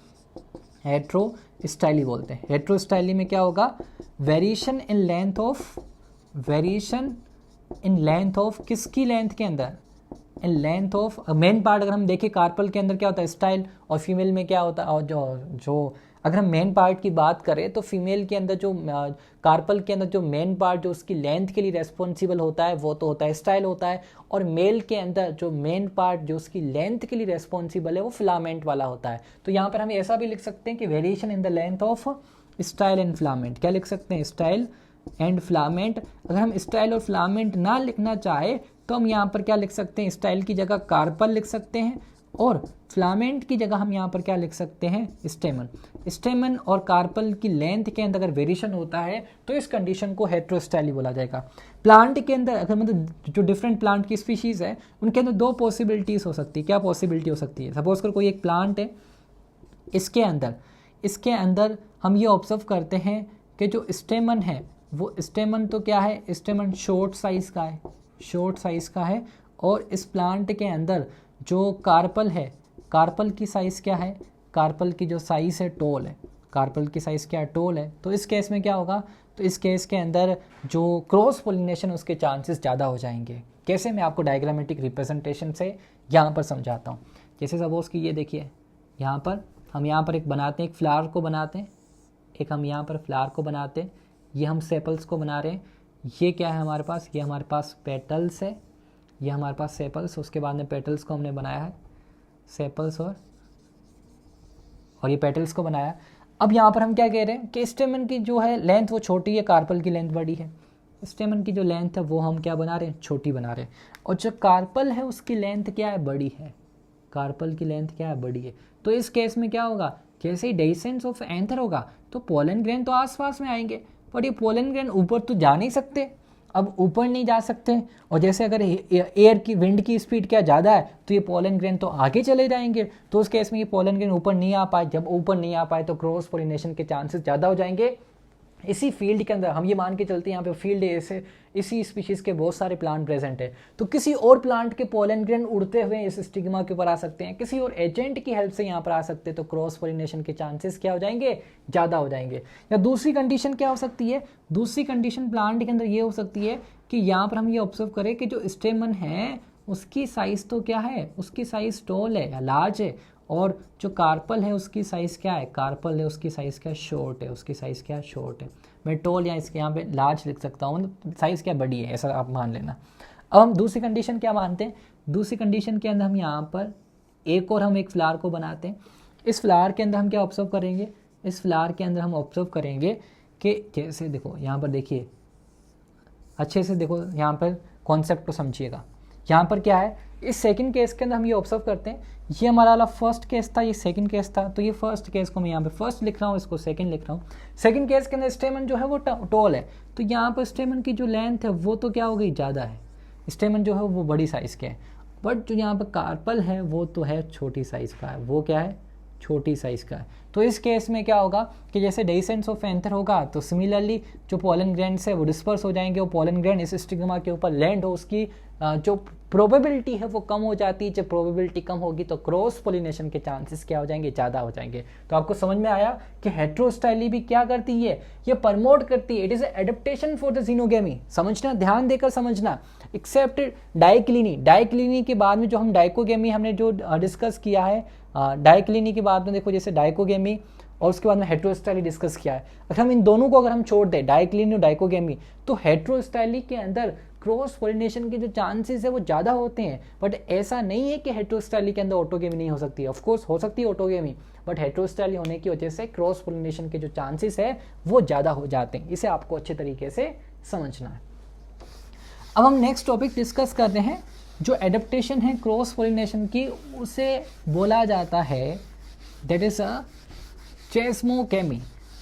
हेट्रोस्टाइली बोलते हैं। हेट्रोस्टाइली में क्या होगा? वेरिएशन इन लेंथ ऑफ किसकी लेंथ के अंदर? In length of main part. अगर हम देखें कार्पल के अंदर क्या होता है? स्टाइल, और फीमेल में क्या होता है? और जो अगर हम मेन पार्ट की बात करें तो फीमेल के अंदर जो कार्पल के अंदर जो मेन पार्ट जो उसकी लेंथ के लिए रेस्पॉन्सिबल होता है वो तो होता है स्टाइल होता है, और मेल के अंदर जो मेन पार्ट जो उसकी लेंथ के लिए रेस्पॉन्सिबल है वो फिलामेंट वाला होता है। तो यहाँ पर हम ऐसा भी लिख सकते हैं कि variation in the length of style and filament. क्या लिख सकते हैं? Style and filament. अगर हम स्टाइल और फिलामेंट ना लिखना चाहे तो हम यहाँ पर क्या लिख सकते हैं? स्टाइल की जगह कार्पल लिख सकते हैं, और फिलामेंट की जगह हम यहाँ पर क्या लिख सकते हैं? स्टेमन। स्टेमन और कार्पल की लेंथ के अंदर अगर वेरिएशन होता है तो इस कंडीशन को हेट्रोस्टाइली बोला जाएगा। प्लांट के अंदर अगर मतलब जो डिफरेंट प्लांट की स्पीशीज है उनके अंदर दो पॉसिबिलिटीज हो सकती है। क्या पॉसिबिलिटी हो सकती है? सपोज कर कोई एक प्लांट है, इसके अंदर हम ये ऑब्जर्व करते हैं कि जो स्टेमन है वो स्टेमन तो क्या है? स्टेमन शॉर्ट साइज का है, और इस प्लांट के अंदर जो कार्पल है, कार्पल की साइज़ क्या है? कार्पल की जो साइज़ है टोल है। कार्पल की साइज़ क्या है? टोल है। तो इस केस में क्या होगा? तो इस केस के अंदर जो क्रॉस पोलिनेशन उसके चांसेस ज़्यादा हो जाएंगे। कैसे? मैं आपको डायग्रामेटिक रिप्रेजेंटेशन से यहाँ पर समझाता हूँ। जैसे सपोज कि ये देखिए, यहाँ पर हम यहाँ पर एक बनाते हैं, एक फ्लावर को बनाते हैं, ये हम सेपल्स को बना रहे हैं। ये क्या है हमारे पास? ये हमारे पास पेटल्स है, ये हमारे पास सेपल्स, उसके बाद में पेटल्स को हमने बनाया है, सेपल्स और ये पेटल्स को बनाया। अब यहाँ पर हम क्या कह रहे हैं कि स्टेमन की जो है लेंथ वो छोटी है, कार्पल की लेंथ बड़ी है। स्टेमन की जो लेंथ है वो हम क्या बना रहे हैं? छोटी बना रहे हैं, और जो कार्पल है उसकी लेंथ क्या है? बड़ी है। कार्पल की लेंथ क्या है? बड़ी है। तो इस केस में क्या होगा? जैसे ही डेसेंस ऑफ एंथर होगा तो पोलन ग्रेन तो आसपास में आएंगे, पर ये पोलन ग्रेन ऊपर तो जा नहीं सकते। अब ऊपर नहीं जा सकते, और जैसे अगर एयर की विंड की स्पीड क्या ज़्यादा है तो ये पोलन ग्रेन तो आगे चले जाएंगे। तो उस केस में ये पोलन ग्रेन ऊपर नहीं आ पाए। जब ऊपर नहीं आ पाए तो क्रॉस पोलिनेशन के चांसेस ज़्यादा हो जाएंगे। इसी फील्ड के अंदर हम ये मान के चलते हैं, यहाँ पे फील्ड ऐसे इसी स्पीशीज़ के बहुत सारे प्लांट प्रेजेंट है, तो किसी और प्लांट के पोलन ग्रेन उड़ते हुए इस स्टिग्मा के ऊपर आ सकते हैं, किसी और एजेंट की हेल्प से यहाँ पर आ सकते हैं। तो क्रॉस पोलिनेशन के चांसेस क्या हो जाएंगे? ज़्यादा हो जाएंगे। या दूसरी कंडीशन क्या हो सकती है? दूसरी कंडीशन प्लांट के अंदर ये हो सकती है कि यहाँ पर हम ये ऑब्जर्व करें कि जो स्टेमन है उसकी साइज़ तो क्या है? उसकी साइज़ टॉल है या लार्ज है, और जो कार्पल है उसकी साइज़ क्या है? कार्पल है उसकी साइज़ क्या? शॉर्ट है। उसकी साइज़ क्या? शॉर्ट है। मैं टॉल या इसके यहाँ पे लार्ज लिख सकता हूँ, साइज़ क्या? बड़ी है, ऐसा आप मान लेना। अब हम दूसरी कंडीशन क्या मानते हैं? दूसरी कंडीशन के अंदर हम यहाँ पर एक फ्लावर को बनाते हैं। इस फ्लावर के अंदर हम क्या ऑब्जर्व करेंगे इस फ्लावर के अंदर हम ऑब्जर्व करेंगे कि जैसे देखो यहाँ पर देखिए, अच्छे से देखो यहाँ पर कॉन्सेप्ट को समझिएगा। यहाँ पर क्या है, इस सेकंड केस के अंदर हम ये ऑब्जर्व करते हैं, ये हमारा वाला फर्स्ट केस था, ये सेकंड केस था, तो ये फर्स्ट केस को मैं यहाँ पे फर्स्ट लिख रहा हूँ, इसको सेकंड लिख रहा हूँ। सेकंड केस के अंदर स्टेमन जो है वो टॉल है, तो यहाँ पर स्टेमन की जो लेंथ है वो तो क्या हो गई, ज़्यादा है, स्टेमन जो है वो बड़ी साइज़ के है, बट जो यहाँ पर कार्पल है वो तो है छोटी साइज़ का है, वो क्या है, छोटी साइज़ का है। तो इस केस में क्या होगा कि जैसे डेसेंस ऑफ एंथर होगा तो सिमिलरली जो पोलन ग्रैंड्स है वो डिस्पर्स हो जाएंगे, और पोलन ग्रैंड इस स्टिग्मा के ऊपर लैंड हो, उसकी जो प्रोबेबिलिटी है वो कम हो जाती है। जब प्रोबेबिलिटी कम होगी तो क्रॉस पोलिनेशन के चांसेस क्या हो जाएंगे, ज़्यादा हो जाएंगे। तो आपको समझ में आया कि हेटेरोस्टाइली भी क्या करती है, ये प्रमोट करती है, it is adaptation for the xenogamy. समझना, ध्यान देकर समझना। एक्सेप्ट डाइक्लिनी, डाइक्लिनी के बाद में जो हम डाइकोगेमी हमने जो डिस्कस किया है, डाइक्लिनी के बाद में देखो जैसे डाइकोगेमी और उसके बाद में हेटेरोस्टाइली डिस्कस किया है। अगर हम इन दोनों को अगर हम छोड़ दें, डाइक्लिनी और डाइकोगेमी, तो हेटेरोस्टाइली के अंदर क्रॉस पोलिनेशन के जो चांसेस है वो ज़्यादा होते हैं। बट ऐसा नहीं है कि हेटेरोस्टाइली के अंदर ऑटोगेमी नहीं हो सकती, ऑफ कोर्स हो सकती है ऑटोगेमी, बट हेटेरोस्टाइली होने की वजह से क्रॉस पोलिनेशन के जो चांसेस है वो ज़्यादा हो जाते हैं। इसे आपको अच्छे तरीके से समझना है। अब हम नेक्स्ट टॉपिक डिस्कस कर रहे हैं। जो एडेप्टेशन है क्रॉस पोलिनेशन की, उसे बोला जाता है दैट इज अ चेस्मोगेमी।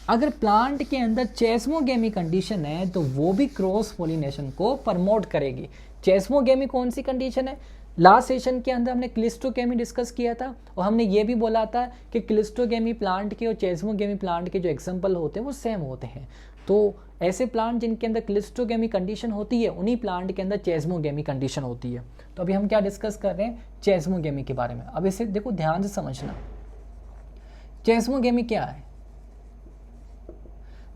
अगर प्लांट के अंदर चेस्मोगेमी कंडीशन है तो वो भी क्रॉस पोलिनेशन को प्रमोट करेगी। चेस्मोगेमी कौन सी कंडीशन है, लास्ट सेशन के अंदर हमने क्लिस्टोगेमी डिस्कस किया था, और हमने ये भी बोला था कि क्लिस्टोगेमी प्लांट के और चेस्मोगेमी प्लांट के जो एग्जाम्पल होते हैं वो सेम होते हैं। तो ऐसे प्लांट जिनके अंदर क्लिस्टोगेमी कंडीशन होती है उन्हीं प्लांट के अंदर चेस्मोगेमी कंडीशन होती है। तो अभी हम क्या डिस्कस कर रहे हैं, चेस्मोगेमी के बारे में। अब इसे देखो ध्यान से समझना, चेस्मोगेमी क्या है।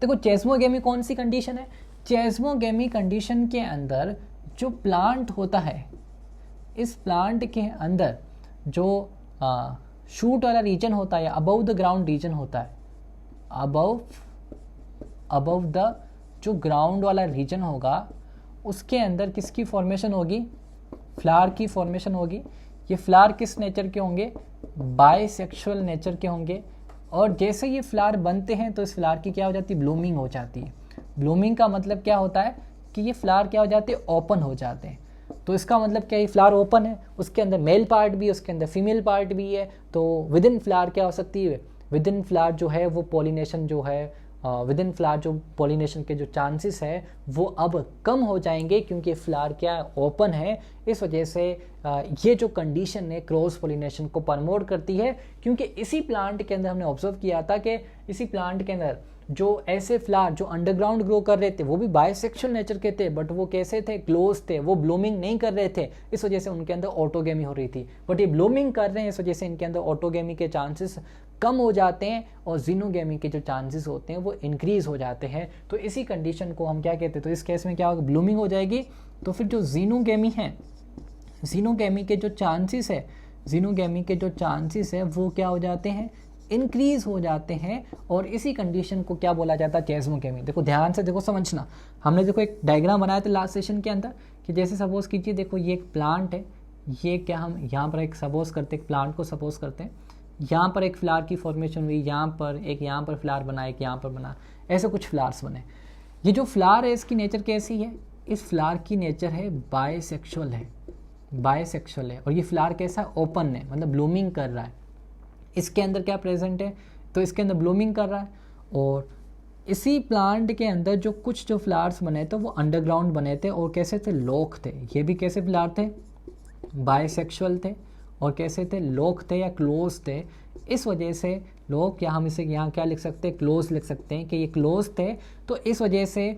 देखो चेस्मोगेमी कौन सी कंडीशन है, चेस्मोगेमी कंडीशन के अंदर जो प्लांट होता है, इस प्लांट के अंदर जो शूट वाला रीजन होता है या अबव द ग्राउंड रीजन होता है, अबव द जो ग्राउंड वाला रीजन होगा उसके अंदर किसकी फॉर्मेशन होगी, फ्लावर की फॉर्मेशन होगी। ये फ्लावर किस नेचर के होंगे, बाइसेक्सुअल नेचर के होंगे। और जैसे ये फ्लावर बनते हैं तो इस फ्लावर की क्या हो जाती है, ब्लूमिंग हो जाती है। ब्लूमिंग का मतलब क्या होता है कि ये फ्लावर क्या हो जाते हैं, ओपन हो जाते हैं। तो इसका मतलब क्या है, फ्लावर ओपन है, उसके अंदर मेल पार्ट भी है, उसके अंदर फीमेल पार्ट भी है। तो विद इन फ्लावर क्या हो सकती है, विद इन फ्लावर जो है वो पॉलिनेशन जो है, विद इन फ्लावर जो पॉलिनेशन के जो चांसेस है वो अब कम हो जाएंगे, क्योंकि फ्लावर क्या ओपन है। इस वजह से ये जो कंडीशन है क्रॉस पॉलिनेशन को प्रमोट करती है। क्योंकि इसी प्लांट के अंदर हमने ऑब्जर्व किया था कि इसी प्लांट के अंदर जो ऐसे फ्लावर जो अंडरग्राउंड ग्रो कर रहे थे वो भी बाइसेक्सुअल नेचर के थे, बट वो कैसे थे, क्लोज थे, वो ब्लूमिंग नहीं कर रहे थे। इस वजह से उनके अंदर ऑटोगेमी हो रही थी। बट ये ब्लूमिंग कर रहे हैं, इस वजह से इनके अंदर ऑटोगेमी के चांसेस कम हो जाते हैं और जीनोगेमी के जो चांसेस होते हैं वो इंक्रीज हो जाते हैं। तो इसी कंडीशन को हम क्या कहते हैं, तो इस केस में क्या होगा, ब्लूमिंग हो जाएगी। तो फिर जो जीनोगेमी है, जीनोगेमी के जो चांसेस है, जीनोगेमी के जो चांसेस है वो क्या हो जाते हैं, इंक्रीज हो जाते हैं। और इसी कंडीशन को क्या बोला जाता है, चेस्मोगेमी। देखो ध्यान से देखो समझना, हमने देखो एक डायग्राम बनाया था लास्ट सेशन के अंदर कि जैसे सपोज कीजिए, देखो ये एक प्लांट है, ये क्या हम यहाँ पर एक सपोज करते हैं, प्लांट को सपोज करते हैं, यहाँ पर एक फ्लावर की फॉर्मेशन हुई, यहाँ पर फ्लावर बना, एक यहाँ पर बना, ऐसे कुछ फ्लावर्स बने। ये जो फ्लावर है इसकी नेचर कैसी है, इस फ्लावर की नेचर है बाइसेक्सुअल है, बाइसेक्सुअल है। और ये फ्लावर कैसा है, ओपन है, मतलब ब्लूमिंग कर रहा है। इसके अंदर क्या प्रेजेंट है, तो इसके अंदर ब्लूमिंग कर रहा है। और इसी प्लांट के अंदर जो कुछ जो फ्लावर्स बने थे वो अंडरग्राउंड बने थे और कैसे थे, लोक थे। ये भी कैसे फ्लावर थे, बाइसेक्सुअल थे और कैसे थे, लोक थे या क्लोज थे। इस वजह से लोक, या हम इसे यहाँ क्या लिख सकते हैं, क्लोज लिख सकते हैं कि ये क्लोज थे। तो इस वजह से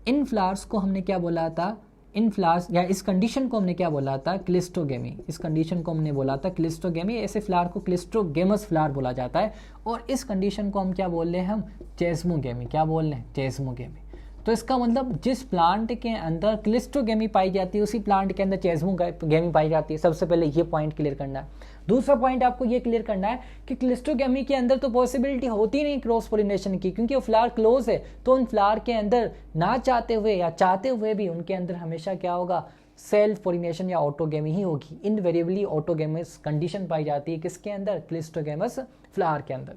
इन फ्लावर्स को हमने क्या बोला था, इन फ्लावर्स या इस कंडीशन को हमने क्या बोला था, क्लिस्टोगेमी। इस कंडीशन को हमने बोला था क्लिस्टोगेमी। ऐसे फ्लावर को क्लिस्टोगेमस फ्लावर बोला जाता है। और इस कंडीशन को हम क्या बोल रहे हैं, हम चेस्मोगेमी। क्या बोल रहे हैं, चेस्मोगेमी। तो इसका मतलब जिस प्लांट के अंदर क्लिस्टोगेमी पाई जाती है उसी प्लांट के अंदर चेस्मोगेमी पाई जाती है। सबसे पहले ये पॉइंट क्लियर करना है। दूसरा पॉइंट आपको ये क्लियर करना है कि क्लिस्टोगेमी के अंदर तो पॉसिबिलिटी होती नहीं क्रॉस पोलिनेशन की, क्योंकि वो फ्लावर क्लोज है। तो उन फ्लावर के अंदर ना चाहते हुए या चाहते हुए भी उनके अंदर हमेशा क्या होगा, सेल्फ पोलिनेशन या ऑटोगेमी ही होगी। इनवेरिएबली ऑटोगेमस कंडीशन पाई जाती है किसके अंदर, क्लिस्टोगेमस फ्लावर के अंदर।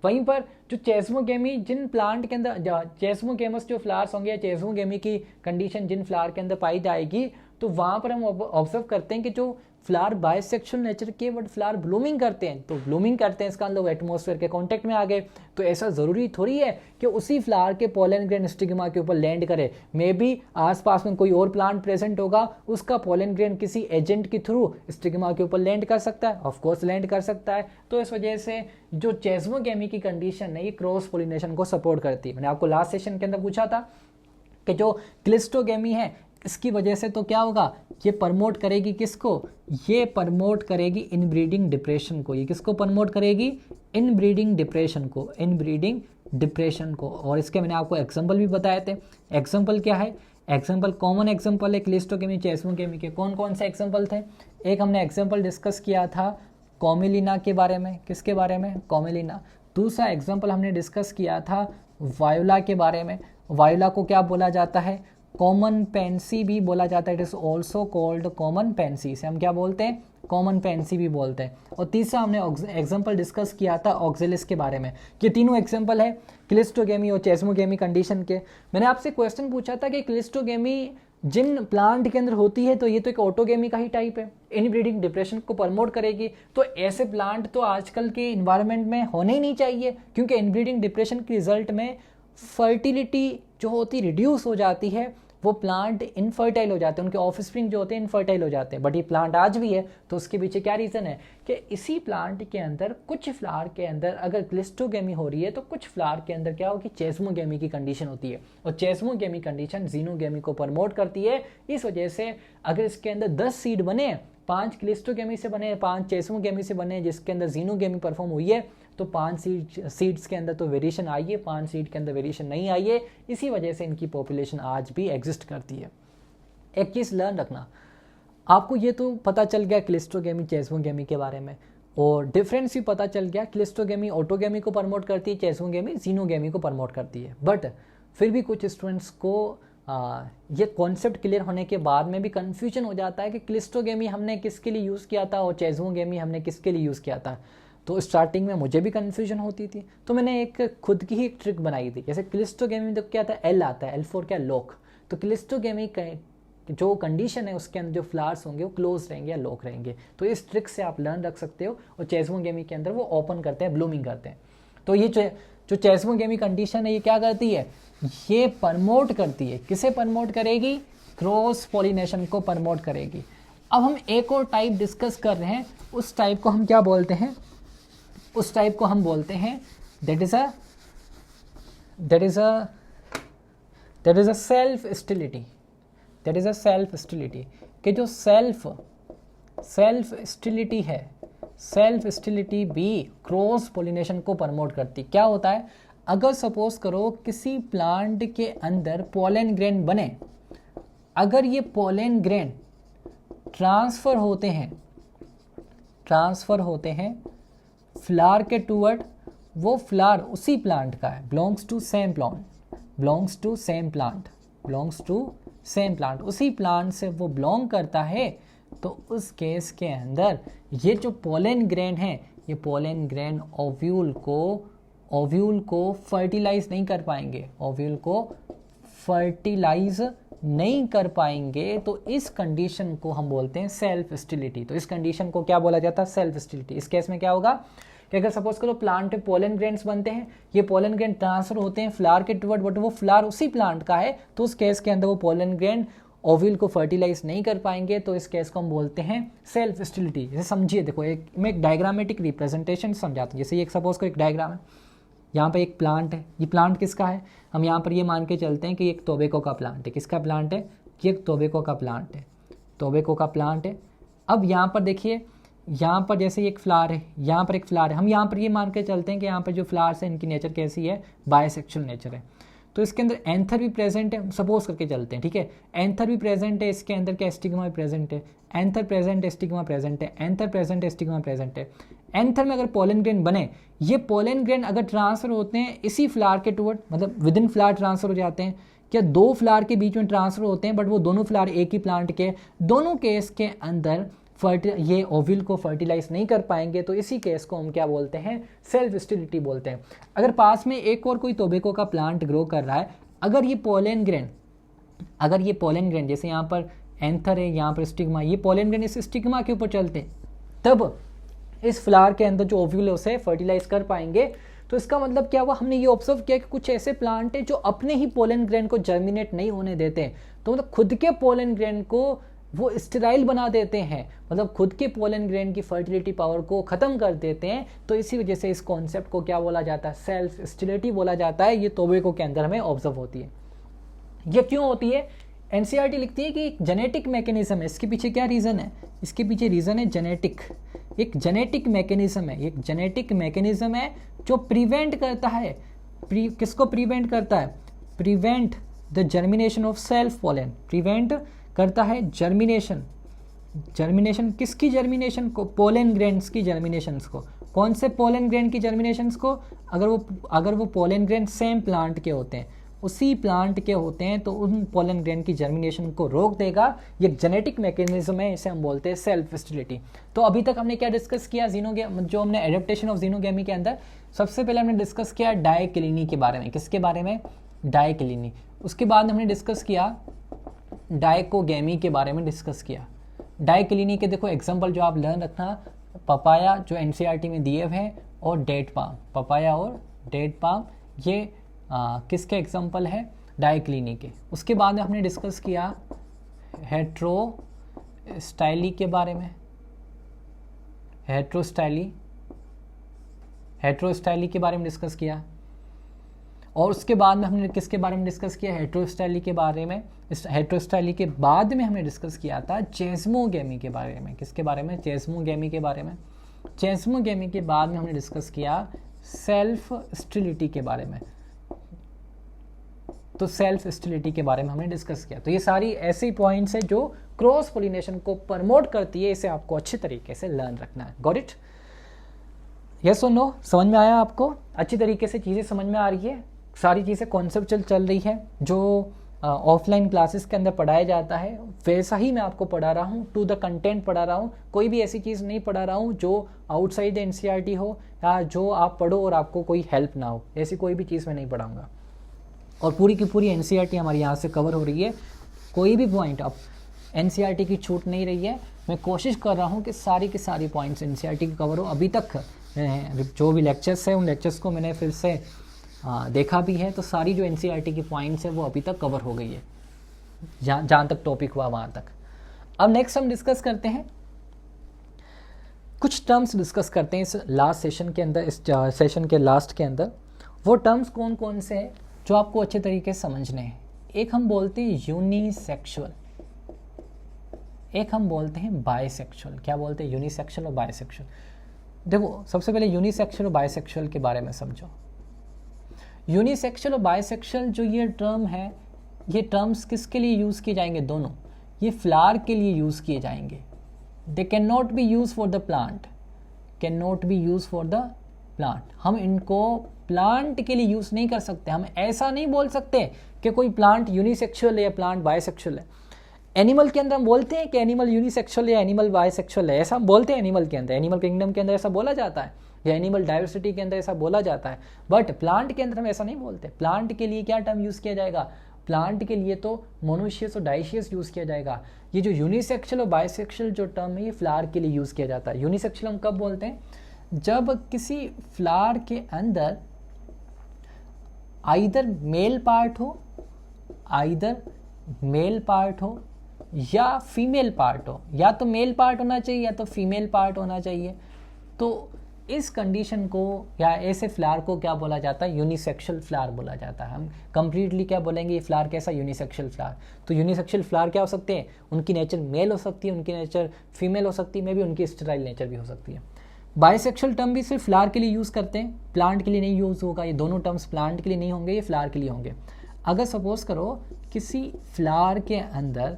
वहीं पर जो चेस्मोगेमी जिन प्लांट के अंदर, चेस्मोगेमस जो फ्लावर्स होंगे या चेस्मोगेमी की कंडीशन जिन फ्लावर के अंदर पाई जाएगी, तो वहाँ पर हम ऑब्जर्व करते हैं कि जो फ्लावर बाइसेक्सुअल नेचर के बट फ्लावर ब्लूमिंग करते हैं, तो ब्लूमिंग करते हैं इसका मतलब एटमॉस्फेयर के कांटेक्ट में आ गए। तो ऐसा ज़रूरी थोड़ी है कि उसी फ्लावर के पोलन ग्रेन स्टिग्मा के ऊपर लैंड करे, मे बी आसपास में कोई और प्लांट प्रेजेंट होगा, उसका पोलन ग्रेन किसी एजेंट के थ्रू स्टिग्मा के ऊपर लैंड कर सकता है, ऑफ कोर्स लैंड कर सकता है। तो इस वजह से जो चेस्मोगेमी की कंडीशन है ये क्रॉस पोलिनेशन को सपोर्ट करती है। मैंने आपको लास्ट सेशन के अंदर पूछा था कि जो क्लिस्टोगेमी है इसकी वजह से तो क्या होगा, ये प्रमोट करेगी किसको, ये प्रमोट करेगी इनब्रीडिंग डिप्रेशन को। ये किसको प्रमोट करेगी, इनब्रीडिंग डिप्रेशन को, इनब्रीडिंग डिप्रेशन को। और इसके मैंने आपको एग्जांपल भी बताए थे। एग्जांपल क्या है, एग्जांपल कॉमन एग्जांपल है क्लिस्टोगेमी चेस्मोगेमी के। कौन कौन से एग्जांपल थे, एक हमने एग्जांपल डिस्कस किया था कॉमेलिना के बारे में, किसके बारे में, कॉमेलिना। दूसरा एग्जांपल हमने डिस्कस किया था वायोला के बारे में। वायोला को क्या बोला जाता है, कॉमन पेंसी भी बोला जाता है, it is also called common Pence. से हम क्या बोलते हैं, कॉमन पेंसी भी बोलते हैं। और तीसरा हमने एग्जांपल डिस्कस किया था ऑक्जेलिस के बारे में। ये तीनों एग्जांपल है क्लिस्टोगेमी और चेस्मोगेमी कंडीशन के। मैंने आपसे क्वेश्चन पूछा था कि क्लिस्टोगेमी जिन प्लांट के अंदर होती है तो ये तो एक ऑटोगेमी का ही टाइप है, इनब्रीडिंग डिप्रेशन को प्रमोट करेगी। तो ऐसे प्लांट तो आजकल के इन्वायरमेंट में होने ही नहीं चाहिए, क्योंकि इनब्रीडिंग डिप्रेशन के रिजल्ट में फर्टिलिटी जो होती रिड्यूस हो जाती है, वो प्लांट इनफर्टाइल हो जाते हैं, उनके ऑफस्प्रिंग जो होते हैं इनफर्टाइल हो जाते हैं। बट ये प्लांट आज भी है, तो उसके पीछे क्या रीज़न है कि इसी प्लांट के अंदर कुछ फ्लावर के अंदर अगर क्लिस्टोगेमी हो रही है तो कुछ फ्लावर के अंदर क्या होगी, चेस्मोगेमी की कंडीशन होती है। और चेस्मोगेमी कंडीशन जीनोगेमी को प्रमोट करती है। इस वजह से अगर इसके अंदर 10 सीड बने, 5 क्लिस्टोगेमी से बने, 5 चेस्मोगेमी से बने, जिसके अंदर जीनोगेमी परफॉर्म हुई है, तो 5 सीड्स के अंदर तो वेरिएशन आई है, 5 सीड के अंदर वेरिएशन नहीं आई है। इसी वजह से इनकी पॉपुलेशन आज भी एग्जिस्ट करती है। एक चीज़ लर्न रखना, आपको ये तो पता चल गया क्लिस्टोगेमी चेस्मोगेमी के बारे में, और डिफरेंस भी पता चल गया, क्लिस्टोगेमी ऑटोगेमी को प्रमोट करती है, चेस्मोगेमी जीनोगेमी को प्रमोट करती है। बट फिर भी कुछ स्टूडेंट्स को ये कॉन्सेप्ट क्लियर होने के बाद में भी कन्फ्यूजन हो जाता है कि क्लिस्टोगेमी हमने किसके लिए यूज़ किया था और चेस्मोगेमी हमने किसके लिए यूज़ किया था। तो स्टार्टिंग में मुझे भी कन्फ्यूजन होती थी, तो मैंने एक खुद की ही एक ट्रिक बनाई थी। जैसे क्लिस्टोगेमी में तो क्या था, एल आता है, एल फॉर क्या, लॉक। तो क्लिस्टोगेमी जो कंडीशन है उसके अंदर जो फ्लावर्स होंगे वो क्लोज रहेंगे या लॉक रहेंगे। तो इस ट्रिक से आप लर्न रख सकते हो। और चेस्मोगेमी के अंदर वो ओपन करते हैं, ब्लूमिंग करते हैं। तो ये जो चेस्मोगेमी कंडीशन है ये क्या करती है, ये प्रमोट करती है, किसे प्रमोट करेगी, क्रॉस पॉलिनेशन को प्रमोट करेगी। अब हम एक और टाइप डिस्कस कर रहे हैं, उस टाइप को हम क्या बोलते हैं, उस टाइप को हम बोलते हैं that is a self sterility. That is a self sterility कि जो सेल्फ स्टिलिटी है, सेल्फ स्टिलिटी भी क्रॉस पोलिनेशन को प्रमोट करती। क्या होता है, अगर सपोज करो किसी प्लांट के अंदर पोलन ग्रेन बने, अगर ये पोलन ग्रेन ट्रांसफर होते हैं फ्लावर के टूवर्ड, वो फ्लावर उसी प्लांट का है, बिलोंग्स टू सेम प्लांट, उसी प्लांट से वो बिलोंग करता है। तो उस केस के अंदर ये जो पोलन ग्रेन है, ये पोलन ग्रेन ओव्यूल को फर्टिलाइज नहीं कर पाएंगे। तो इस कंडीशन को हम बोलते हैं सेल्फ स्टिलिटी। तो इस कंडीशन को क्या बोला जाता है, सेल्फ स्टिलिटी। इस केस में क्या होगा कि अगर सपोज करो प्लांट में पोलन ग्रेन्स बनते हैं, ये पोलन ग्रेन ट्रांसफर होते हैं फ्लावर के टुवर्ड, बट वो फ्लावर उसी प्लांट का है, तो उस केस के अंदर वो पोलन ग्रेन ओव्यूल को फर्टिलाइज नहीं कर पाएंगे। तो इस केस को हम बोलते हैं सेल्फ स्टिलिटी। जैसे समझिए, देखो मैं एक डायग्रामेटिक रिप्रेजेंटेशन समझाता हूँ। जैसे ये सपोज करो एक डायग्राम है, यहाँ पे एक प्लांट है, ये प्लांट किसका है, हम यहाँ पर ये मान के चलते हैं कि ये एक टोबैको का प्लांट है। किसका प्लांट है, ये एक टोबैको का प्लांट है। अब यहाँ पर देखिए, यहाँ पर जैसे एक फ्लावर है, यहाँ पर एक फ्लावर है, हम यहाँ पर ये मान के चलते हैं कि यहाँ पर जो फ्लावर्स हैं इनकी नेचर कैसी है, बायसेक्सुअल नेचर है। तो इसके अंदर एंथर भी प्रेजेंट है, सपोज करके चलते हैं, ठीक है, एंथर भी प्रेजेंट है, इसके अंदर क्या स्टिग्मा भी प्रेजेंट है, एंथर प्रेजेंट है, स्टिग्मा प्रेजेंट है, एंथर प्रेजेंट है, स्टिग्मा प्रेजेंट है। एंथर में अगर पोलन ग्रेन बने, ये पोलन ग्रेन अगर ट्रांसफर होते हैं इसी फ्लावर के टुवर्ड, मतलब विद इन फ्लावर ट्रांसफर हो जाते हैं, क्या दो फ्लावर के बीच में ट्रांसफर होते हैं, बट वो दोनों फ्लावर एक ही प्लांट के, दोनों केस के अंदर ये ओव्यूल को फर्टिलाइज नहीं कर पाएंगे, तो इसी केस को हम क्या बोलते हैं, सेल्फ स्टेरिलिटी बोलते हैं। अगर पास में एक और कोई टोबैको का प्लांट ग्रो कर रहा है, अगर ये पोलन ग्रेन जैसे यहाँ पर एंथर है, यहाँ पर स्टिग्मा, ये पोलन ग्रेन इस स्टिग्मा के ऊपर चलते हैं, तब इस फ्लावर के अंदर जो ओव्यूल है उसे फर्टिलाइज कर पाएंगे। तो इसका मतलब क्या हुआ, हमने ये ऑब्जर्व किया कि कुछ ऐसे प्लांट है जो अपने ही पोलन ग्रेन को जर्मिनेट नहीं होने देते हैं, तो मतलब खुद के पोलन ग्रेन को वो स्टेराइल बना देते हैं, मतलब खुद के पोलन ग्रेन की फर्टिलिटी पावर को खत्म कर देते हैं। तो इसी वजह से इस कॉन्सेप्ट को क्या बोला जाता है, सेल्फ स्टेरिलिटी बोला जाता है। ये टोबैको के अंदर हमें ऑब्जर्व होती है। ये क्यों होती है, एनसीईआरटी लिखती है कि एक जेनेटिक मैकेनिज्म है। इसके पीछे क्या रीज़न है, इसके पीछे रीज़न है जेनेटिक, एक जेनेटिक मैकेनिज्म है, एक जेनेटिक मैकेनिज्म है जो प्रिवेंट करता है, किसको प्रिवेंट करता है, prevent the germination of self pollen, prevent करता है जर्मिनेशन, जर्मिनेशन किसकी जर्मिनेशन को, पोलन ग्रेन्स की जर्मिनेशंस को। कौन से पोलन ग्रेन की जर्मिनेशंस को, अगर वो पोलन ग्रेन सेम प्लांट के होते हैं, उसी प्लांट के होते हैं, तो उन पोलन ग्रेन की जर्मिनेशन को रोक देगा। ये जेनेटिक मैकेनिज्म है, इसे हम बोलते हैं सेल्फ स्टेरिलिटी। तो अभी तक हमने क्या डिस्कस किया, जो हमने एडेप्टेशन ऑफ जीनोगेमी के अंदर सबसे पहले हमने डिस्कस किया डाइक्लिनी के बारे में, किसके बारे में, डाइक्लिनी। उसके बाद हमने डिस्कस किया डाइकोगेमी के बारे में डिस्कस किया। डाइक्लिनी के देखो एग्जाम्पल जो आप लर्न रखना, पपाया जो एनसीईआरटी में दिए हुए हैं, और डेट पाम, पपाया और डेट पाम, ये किसके एग्जाम्पल है, डाइक्लिनी के। उसके बाद में हमने डिस्कस किया हेट्रोस्टाइली के बारे में, हेट्रोस्टाइली के बारे में डिस्कस किया। और उसके बाद में हमने किसके बारे में डिस्कस किया, हेट्रोस्टाइली के बारे में। हेट्रोस्टाइली के बाद में हमने डिस्कस किया था चेस्मोगेमी के बारे में, किसके बारे में, चेस्मोगेमी के बारे में। चेस्मोगेमी के बाद में हमने डिस्कस किया सेल्फ स्टेरिलिटी के बारे में, तो सेल्फ स्टेरिलिटी के बारे में हमने डिस्कस किया। तो ये सारी ऐसी पॉइंट्स है जो क्रॉस पोलिनेशन को प्रमोट करती है, इसे आपको अच्छे तरीके से लर्न रखना है। गॉट इट, यस और नो, समझ में आया आपको, अच्छी तरीके से चीज़ें समझ में आ रही है, सारी चीज़ें कॉन्सेप्चुअल चल रही है, जो ऑफलाइन क्लासेस के अंदर पढ़ाया जाता है वैसा ही मैं आपको पढ़ा रहा हूँ, टू द कंटेंट पढ़ा रहा हूँ, कोई भी ऐसी चीज़ नहीं पढ़ा रहा हूँ जो आउटसाइड एनसीईआरटी हो या जो आप पढ़ो और आपको कोई हेल्प ना हो, ऐसी कोई भी चीज़ मैं नहीं पढ़ाऊँगा। और पूरी की पूरी एनसीईआरटी हमारी यहाँ से कवर हो रही है, कोई भी पॉइंट अब एनसीईआरटी की छूट नहीं रही है। मैं कोशिश कर रहा हूँ कि सारी की सारी पॉइंट्स एनसीईआरटी की कवर हो। अभी तक जो भी लेक्चर्स है उन लेक्चर्स को मैंने फिर से देखा भी है, तो सारी जो एनसीईआरटी की पॉइंट्स है वो अभी तक कवर हो गई है, जहाँ तक टॉपिक हुआ वहाँ तक। अब नेक्स्ट हम डिस्कस करते हैं, कुछ टर्म्स डिस्कस करते हैं इस लास्ट सेशन के अंदर, इस सेशन के लास्ट के अंदर। वो टर्म्स कौन कौन से हैं जो आपको अच्छे तरीके से समझने हैं। एक हम बोलते हैं यूनिसेक्सुअल, एक हम बोलते हैं बायसेक्सुअल। क्या बोलते हैं, यूनिसेक्सुअल और बायसेक्सुअल। देखो सबसे पहले यूनिसेक्सुअल और बायसेक्सुअल के बारे में समझो। यूनिसेक्सुअल और बायसेक्सुअल जो ये टर्म है, ये टर्म्स किसके लिए यूज़ किए जाएंगे, दोनों ये फ्लावर के लिए यूज़ किए जाएंगे। They can not be use for the plant, can not be use for the plant. हम इनको प्लांट के लिए यूज़ नहीं कर सकते। हम ऐसा नहीं बोल सकते कि कोई प्लांट यूनिसेक्सुअल है या प्लांट बायसेक्सुअल है। एनिमल के अंदर हम बोलते हैं कि एनिमल यूनिसेक्सुअल या एनिमल बायसेक्सुअल है, ऐसा हम बोलते हैं एनिमल के अंदर, एनिमल किंगडम के अंदर ऐसा बोला जाता है, या एनिमल डाइवर्सिटी के अंदर ऐसा बोला जाता है। बट प्लांट के अंदर हम ऐसा नहीं बोलते। प्लांट के लिए क्या टर्म यूज़ किया जाएगा, प्लांट के लिए तो मोनोशियस और डाइशियस यूज़ किया जाएगा। ये जो यूनिसेक्सुअल और बायसेक्सुअल जो टर्म है ये फ्लावर के लिए यूज़ किया जाता है। यूनिसेक्सुअल हम कब बोलते हैं, जब किसी फ्लावर के अंदर आइदर मेल पार्ट हो, आइदर मेल पार्ट हो या फीमेल पार्ट हो, या तो मेल पार्ट होना चाहिए या तो फीमेल पार्ट होना चाहिए। तो इस कंडीशन को या ऐसे फ्लावर को क्या बोला जाता है, यूनिसेक्सुअल फ्लावर बोला जाता है। हम कंप्लीटली क्या बोलेंगे, ये फ्लावर कैसा, यूनिसेक्सुअल फ्लावर। तो यूनिसेक्सुअल फ्लावर क्या हो सकते हैं, उनकी नेचर मेल हो सकती है, उनकी नेचर फीमेल हो सकती है, मे भी उनकी स्टेराइल नेचर भी हो सकती है। बायसेक्सुअल टर्म भी सिर्फ फ्लावर के लिए यूज़ करते हैं, प्लांट के लिए नहीं यूज़ होगा। ये दोनों टर्म्स प्लांट के लिए नहीं होंगे, ये फ्लावर के लिए होंगे। अगर सपोज करो किसी फ्लावर के अंदर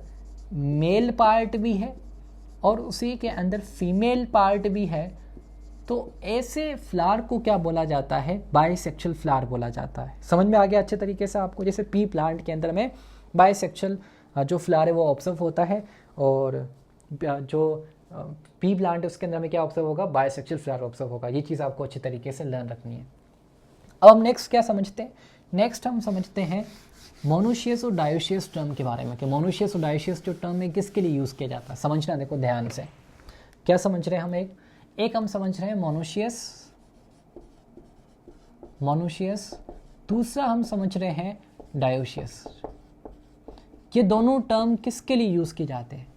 मेल पार्ट भी है और उसी के अंदर फीमेल पार्ट भी है, तो ऐसे फ्लावर को क्या बोला जाता है, बायसेक्सुअल फ्लावर बोला जाता है। समझ में आ गया अच्छे तरीके से आपको। जैसे पी प्लांट के अंदर में बायसेक्सुअल जो फ्लावर है वो ऑब्जर्व होता है, और जो पी प्लांट है उसके अंदर हमें क्या ऑब्जर्व होगा, बायसेक्सुअल फ्लावर ऑब्जर्व होगा। ये चीज़ आपको अच्छी तरीके से लर्न रखनी है। अब हम नेक्स्ट क्या समझते हैं, नेक्स्ट हम समझते हैं मोनोशियस और डायोशियस टर्म के बारे में कि मोनोशियस और डायोशियस जो टर्म है किसके लिए यूज़ किया जाता है। समझना, देखो ध्यान से क्या समझ रहे हैं हम। एक हम समझ रहे हैं मोनोशियस, दूसरा हम समझ रहे हैं डायोशियस। ये दोनों टर्म किसके लिए यूज़ किए जाते हैं?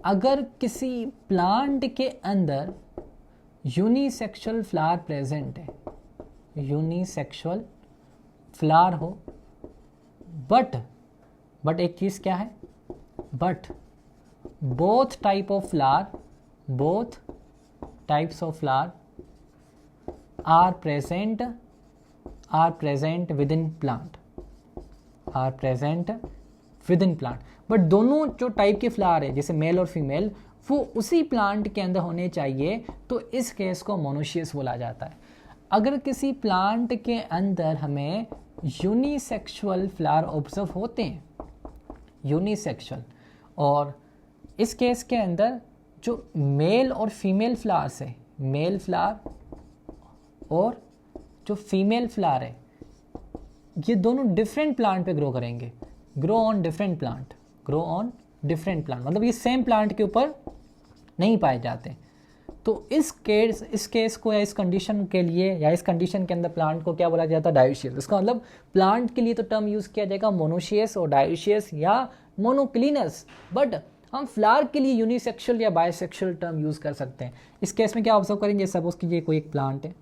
अगर किसी प्लांट के अंदर यूनिसेक्सुअल फ्लावर प्रेजेंट है, यूनिसेक्सुअल फ्लावर हो, बट एक चीज़ क्या है, but both types of flower are present within plant, but दोनों जो टाइप के फ्लावर है जैसे मेल और फीमेल वो उसी प्लांट के अंदर होने चाहिए, तो इस केस को मोनोशियस बोला जाता है। अगर किसी प्लांट के अंदर हमें यूनिसेक्सुअल फ्लावर ऑब्जर्व होते हैं, यूनिसेक्सुअल, और इस केस के अंदर जो मेल और फीमेल फ्लावर्स है, मेल फ्लावर और जो फीमेल फ्लावर है, ये दोनों डिफरेंट प्लांट पे ग्रो करेंगे, ग्रो ऑन डिफरेंट प्लांट, मतलब ये सेम प्लांट के ऊपर नहीं पाए जाते। तो इस केस को या इस कंडीशन के लिए या इस कंडीशन के अंदर प्लांट को क्या बोला जाता है, डायोशियस। इसका मतलब प्लांट के लिए तो टर्म यूज़ किया जाएगा मोनोशियस और डायोशियस या मोनोक्लिनस, बट हम फ्लावर के लिए यूनिसेक्सुअल या बायसेक्सुअल टर्म यूज़ कर सकते हैं। इस केस में क्या ऑब्जर्व करेंगे, सपोज कीजिए कोई एक प्लांट है,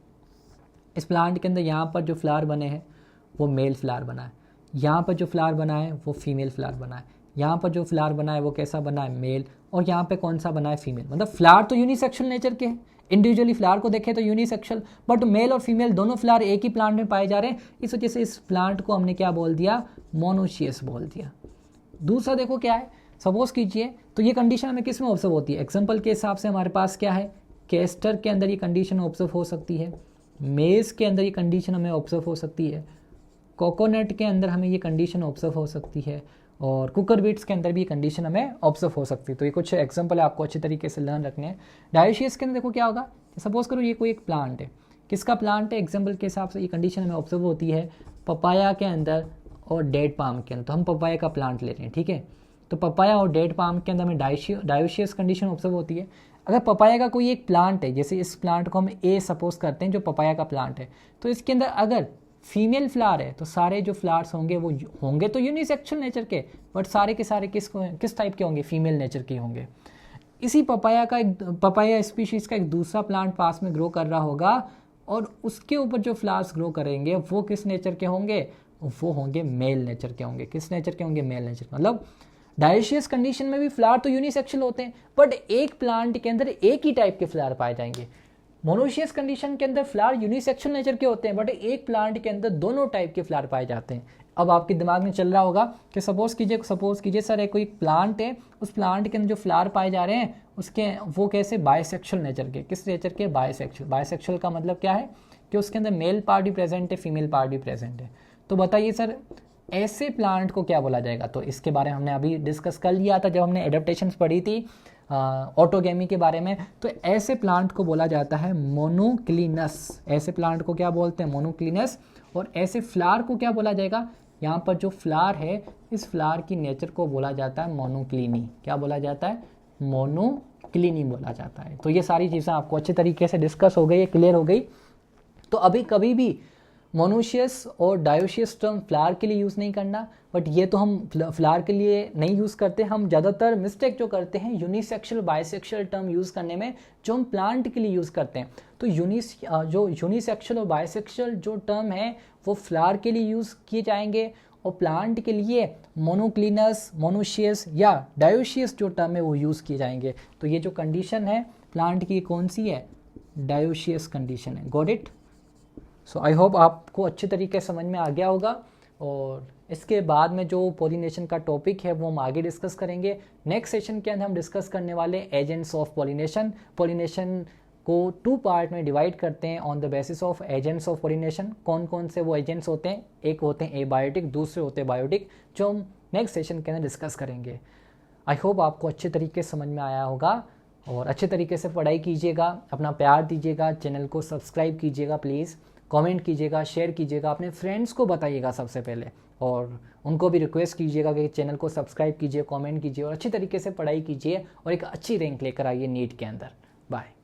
इस प्लांट के अंदर यहाँ पर जो फ्लावर बने हैं वो मेल फ्लावर बना है, यहाँ पर जो फ्लावर बना है वो फीमेल फ्लावर बना है, यहाँ पर जो फ्लावर बना है वो कैसा बना है, मेल, और यहाँ पे कौन सा बना है, फीमेल। मतलब फ्लावर तो यूनिसेक्सुअल नेचर के हैं, इंडिविजुअली फ्लावर को देखें तो यूनिसेक्सुअल, बट मेल और फीमेल दोनों फ्लावर एक ही प्लांट में पाए जा रहे हैं, इस वजह से इस प्लांट को हमने क्या बोल दिया, मोनोशियस बोल दिया। दूसरा देखो क्या है, सपोज कीजिए, तो ये कंडीशन हमें किस में ऑब्जर्व होती है, एग्जाम्पल के हिसाब से हमारे पास क्या है, कैस्टर के अंदर ये कंडीशन ऑब्जर्व हो सकती है, मेज के अंदर ये कंडीशन हमें ऑब्जर्व हो सकती है, कोकोनट के अंदर हमें ये कंडीशन ऑब्जर्व हो सकती है, और कुकर बीट्स के अंदर भी ये कंडीशन हमें ऑब्जर्व हो सकती है। तो ये कुछ एग्जांपल आपको अच्छी तरीके से लर्न रखने हैं। डायोशियस के अंदर देखो क्या होगा, सपोज करो ये कोई एक प्लांट है, किसका प्लांट है, एग्जांपल के हिसाब से ये कंडीशन हमें ऑब्जर्व होती है पपाया के अंदर और डेड पाम के अंदर। तो हम पपाया का प्लांट ले रहे हैं, ठीक है, तो पपाया और डेड पाम के अंदर हमें डायोशियस कंडीशन ऑब्जर्व होती है। अगर पपाया का कोई एक प्लांट है, जैसे इस प्लांट को हम ए सपोज करते हैं जो पपाया का प्लांट है, तो इसके अंदर अगर फीमेल फ्लावर है तो सारे जो फ्लावर्स होंगे वो होंगे तो यूनिसेक्सुअल नेचर के, बट सारे के सारे किस टाइप के होंगे, फीमेल नेचर के होंगे। इसी पपाया स्पीशीज़ का एक दूसरा प्लांट पास में ग्रो कर रहा होगा और उसके ऊपर जो फ्लावर्स ग्रो करेंगे वो किस नेचर के होंगे, वो होंगे मेल नेचर के होंगे। किस नेचर के होंगे, मेल नेचर। मतलब डायोशियस कंडीशन में भी फ्लावर तो यूनिसेक्सुअल होते हैं, बट एक प्लांट के अंदर एक ही टाइप के फ्लावर पाए जाएंगे। मोनोशियस कंडीशन के अंदर फ्लावर यूनिसेक्सुअल नेचर के होते हैं, बट एक प्लांट के अंदर दोनों टाइप के फ्लावर पाए जाते हैं। अब आपके दिमाग में चल रहा होगा कि सपोज कीजिए सर एक कोई प्लांट है, उस प्लांट के अंदर जो फ्लावर पाए जा रहे हैं उसके वो कैसे, बायसेक्सुअल नेचर के। किस नेचर के, बायसेक्सुअल। बायसेक्सुअल का मतलब क्या है कि उसके अंदर मेल पार्ट भी प्रेजेंट है, फीमेल पार्ट भी प्रेजेंट है। तो बताइए सर ऐसे प्लांट को क्या बोला जाएगा। तो इसके बारे में हमने अभी डिस्कस कर लिया था जब हमने एडेप्टेशंस पढ़ी थी ऑटोगेमी के बारे में। तो ऐसे प्लांट को बोला जाता है मोनोक्लिनस। ऐसे प्लांट को क्या बोलते हैं, मोनोक्लिनस। और ऐसे फ्लावर को क्या बोला जाएगा, यहाँ पर जो फ्लावर है इस फ्लावर की नेचर को बोला जाता है मोनोक्लिनी। क्या बोला जाता है, मोनोक्लिनी बोला जाता है। तो ये सारी चीज़ें आपको अच्छे तरीके से डिस्कस हो गई, क्लियर हो गई। तो अभी कभी भी मोनोशियस और डायोशियस टर्म फ्लावर के लिए यूज़ नहीं करना, बट ये तो हम फ्लावर के लिए नहीं यूज़ करते। हम ज़्यादातर मिस्टेक जो करते हैं यूनिसेक्सुअल बायसेक्सुअल टर्म यूज़ करने में, जो हम प्लांट के लिए यूज़ करते हैं। तो जो यूनिसेक्सुअल और बायसेक्सुअल जो टर्म है वो फ्लावर के लिए यूज़ किए जाएंगे, और प्लांट के लिए मोनोक्लिनस, मोनोशियस या डायोशियस जो टर्म है वो यूज़ किए जाएंगे। तो ये जो कंडीशन है प्लांट की कौन सी है, डायोशियस कंडीशन है। Got it. So I hope आपको अच्छे तरीके से समझ में आ गया होगा। और इसके बाद में जो पॉलिनेशन का टॉपिक है वो हम आगे डिस्कस करेंगे। नेक्स्ट सेशन के अंदर हम डिस्कस करने वाले एजेंट्स ऑफ पॉलिनेशन। पॉलिनेशन को 2 पार्ट में डिवाइड करते हैं on the basis of agents of pollination. कौन कौन से वो एजेंट्स होते हैं, एक होते हैं एबायोटिक, दूसरे होते हैं बायोटिक, जो हम नेक्स्ट सेशन के अंदर डिस्कस करेंगे। आई होप आपको अच्छे तरीके से समझ में आया होगा। और अच्छे तरीके से पढ़ाई कीजिएगा, अपना प्यार दीजिएगा, चैनल को सब्सक्राइब कीजिएगा प्लीज़, कमेंट कीजिएगा, शेयर कीजिएगा, अपने फ्रेंड्स को बताइएगा सबसे पहले, और उनको भी रिक्वेस्ट कीजिएगा कि चैनल को सब्सक्राइब कीजिए, कमेंट कीजिए और अच्छी तरीके से पढ़ाई कीजिए और एक अच्छी रैंक लेकर आइए नीट के अंदर। बाय।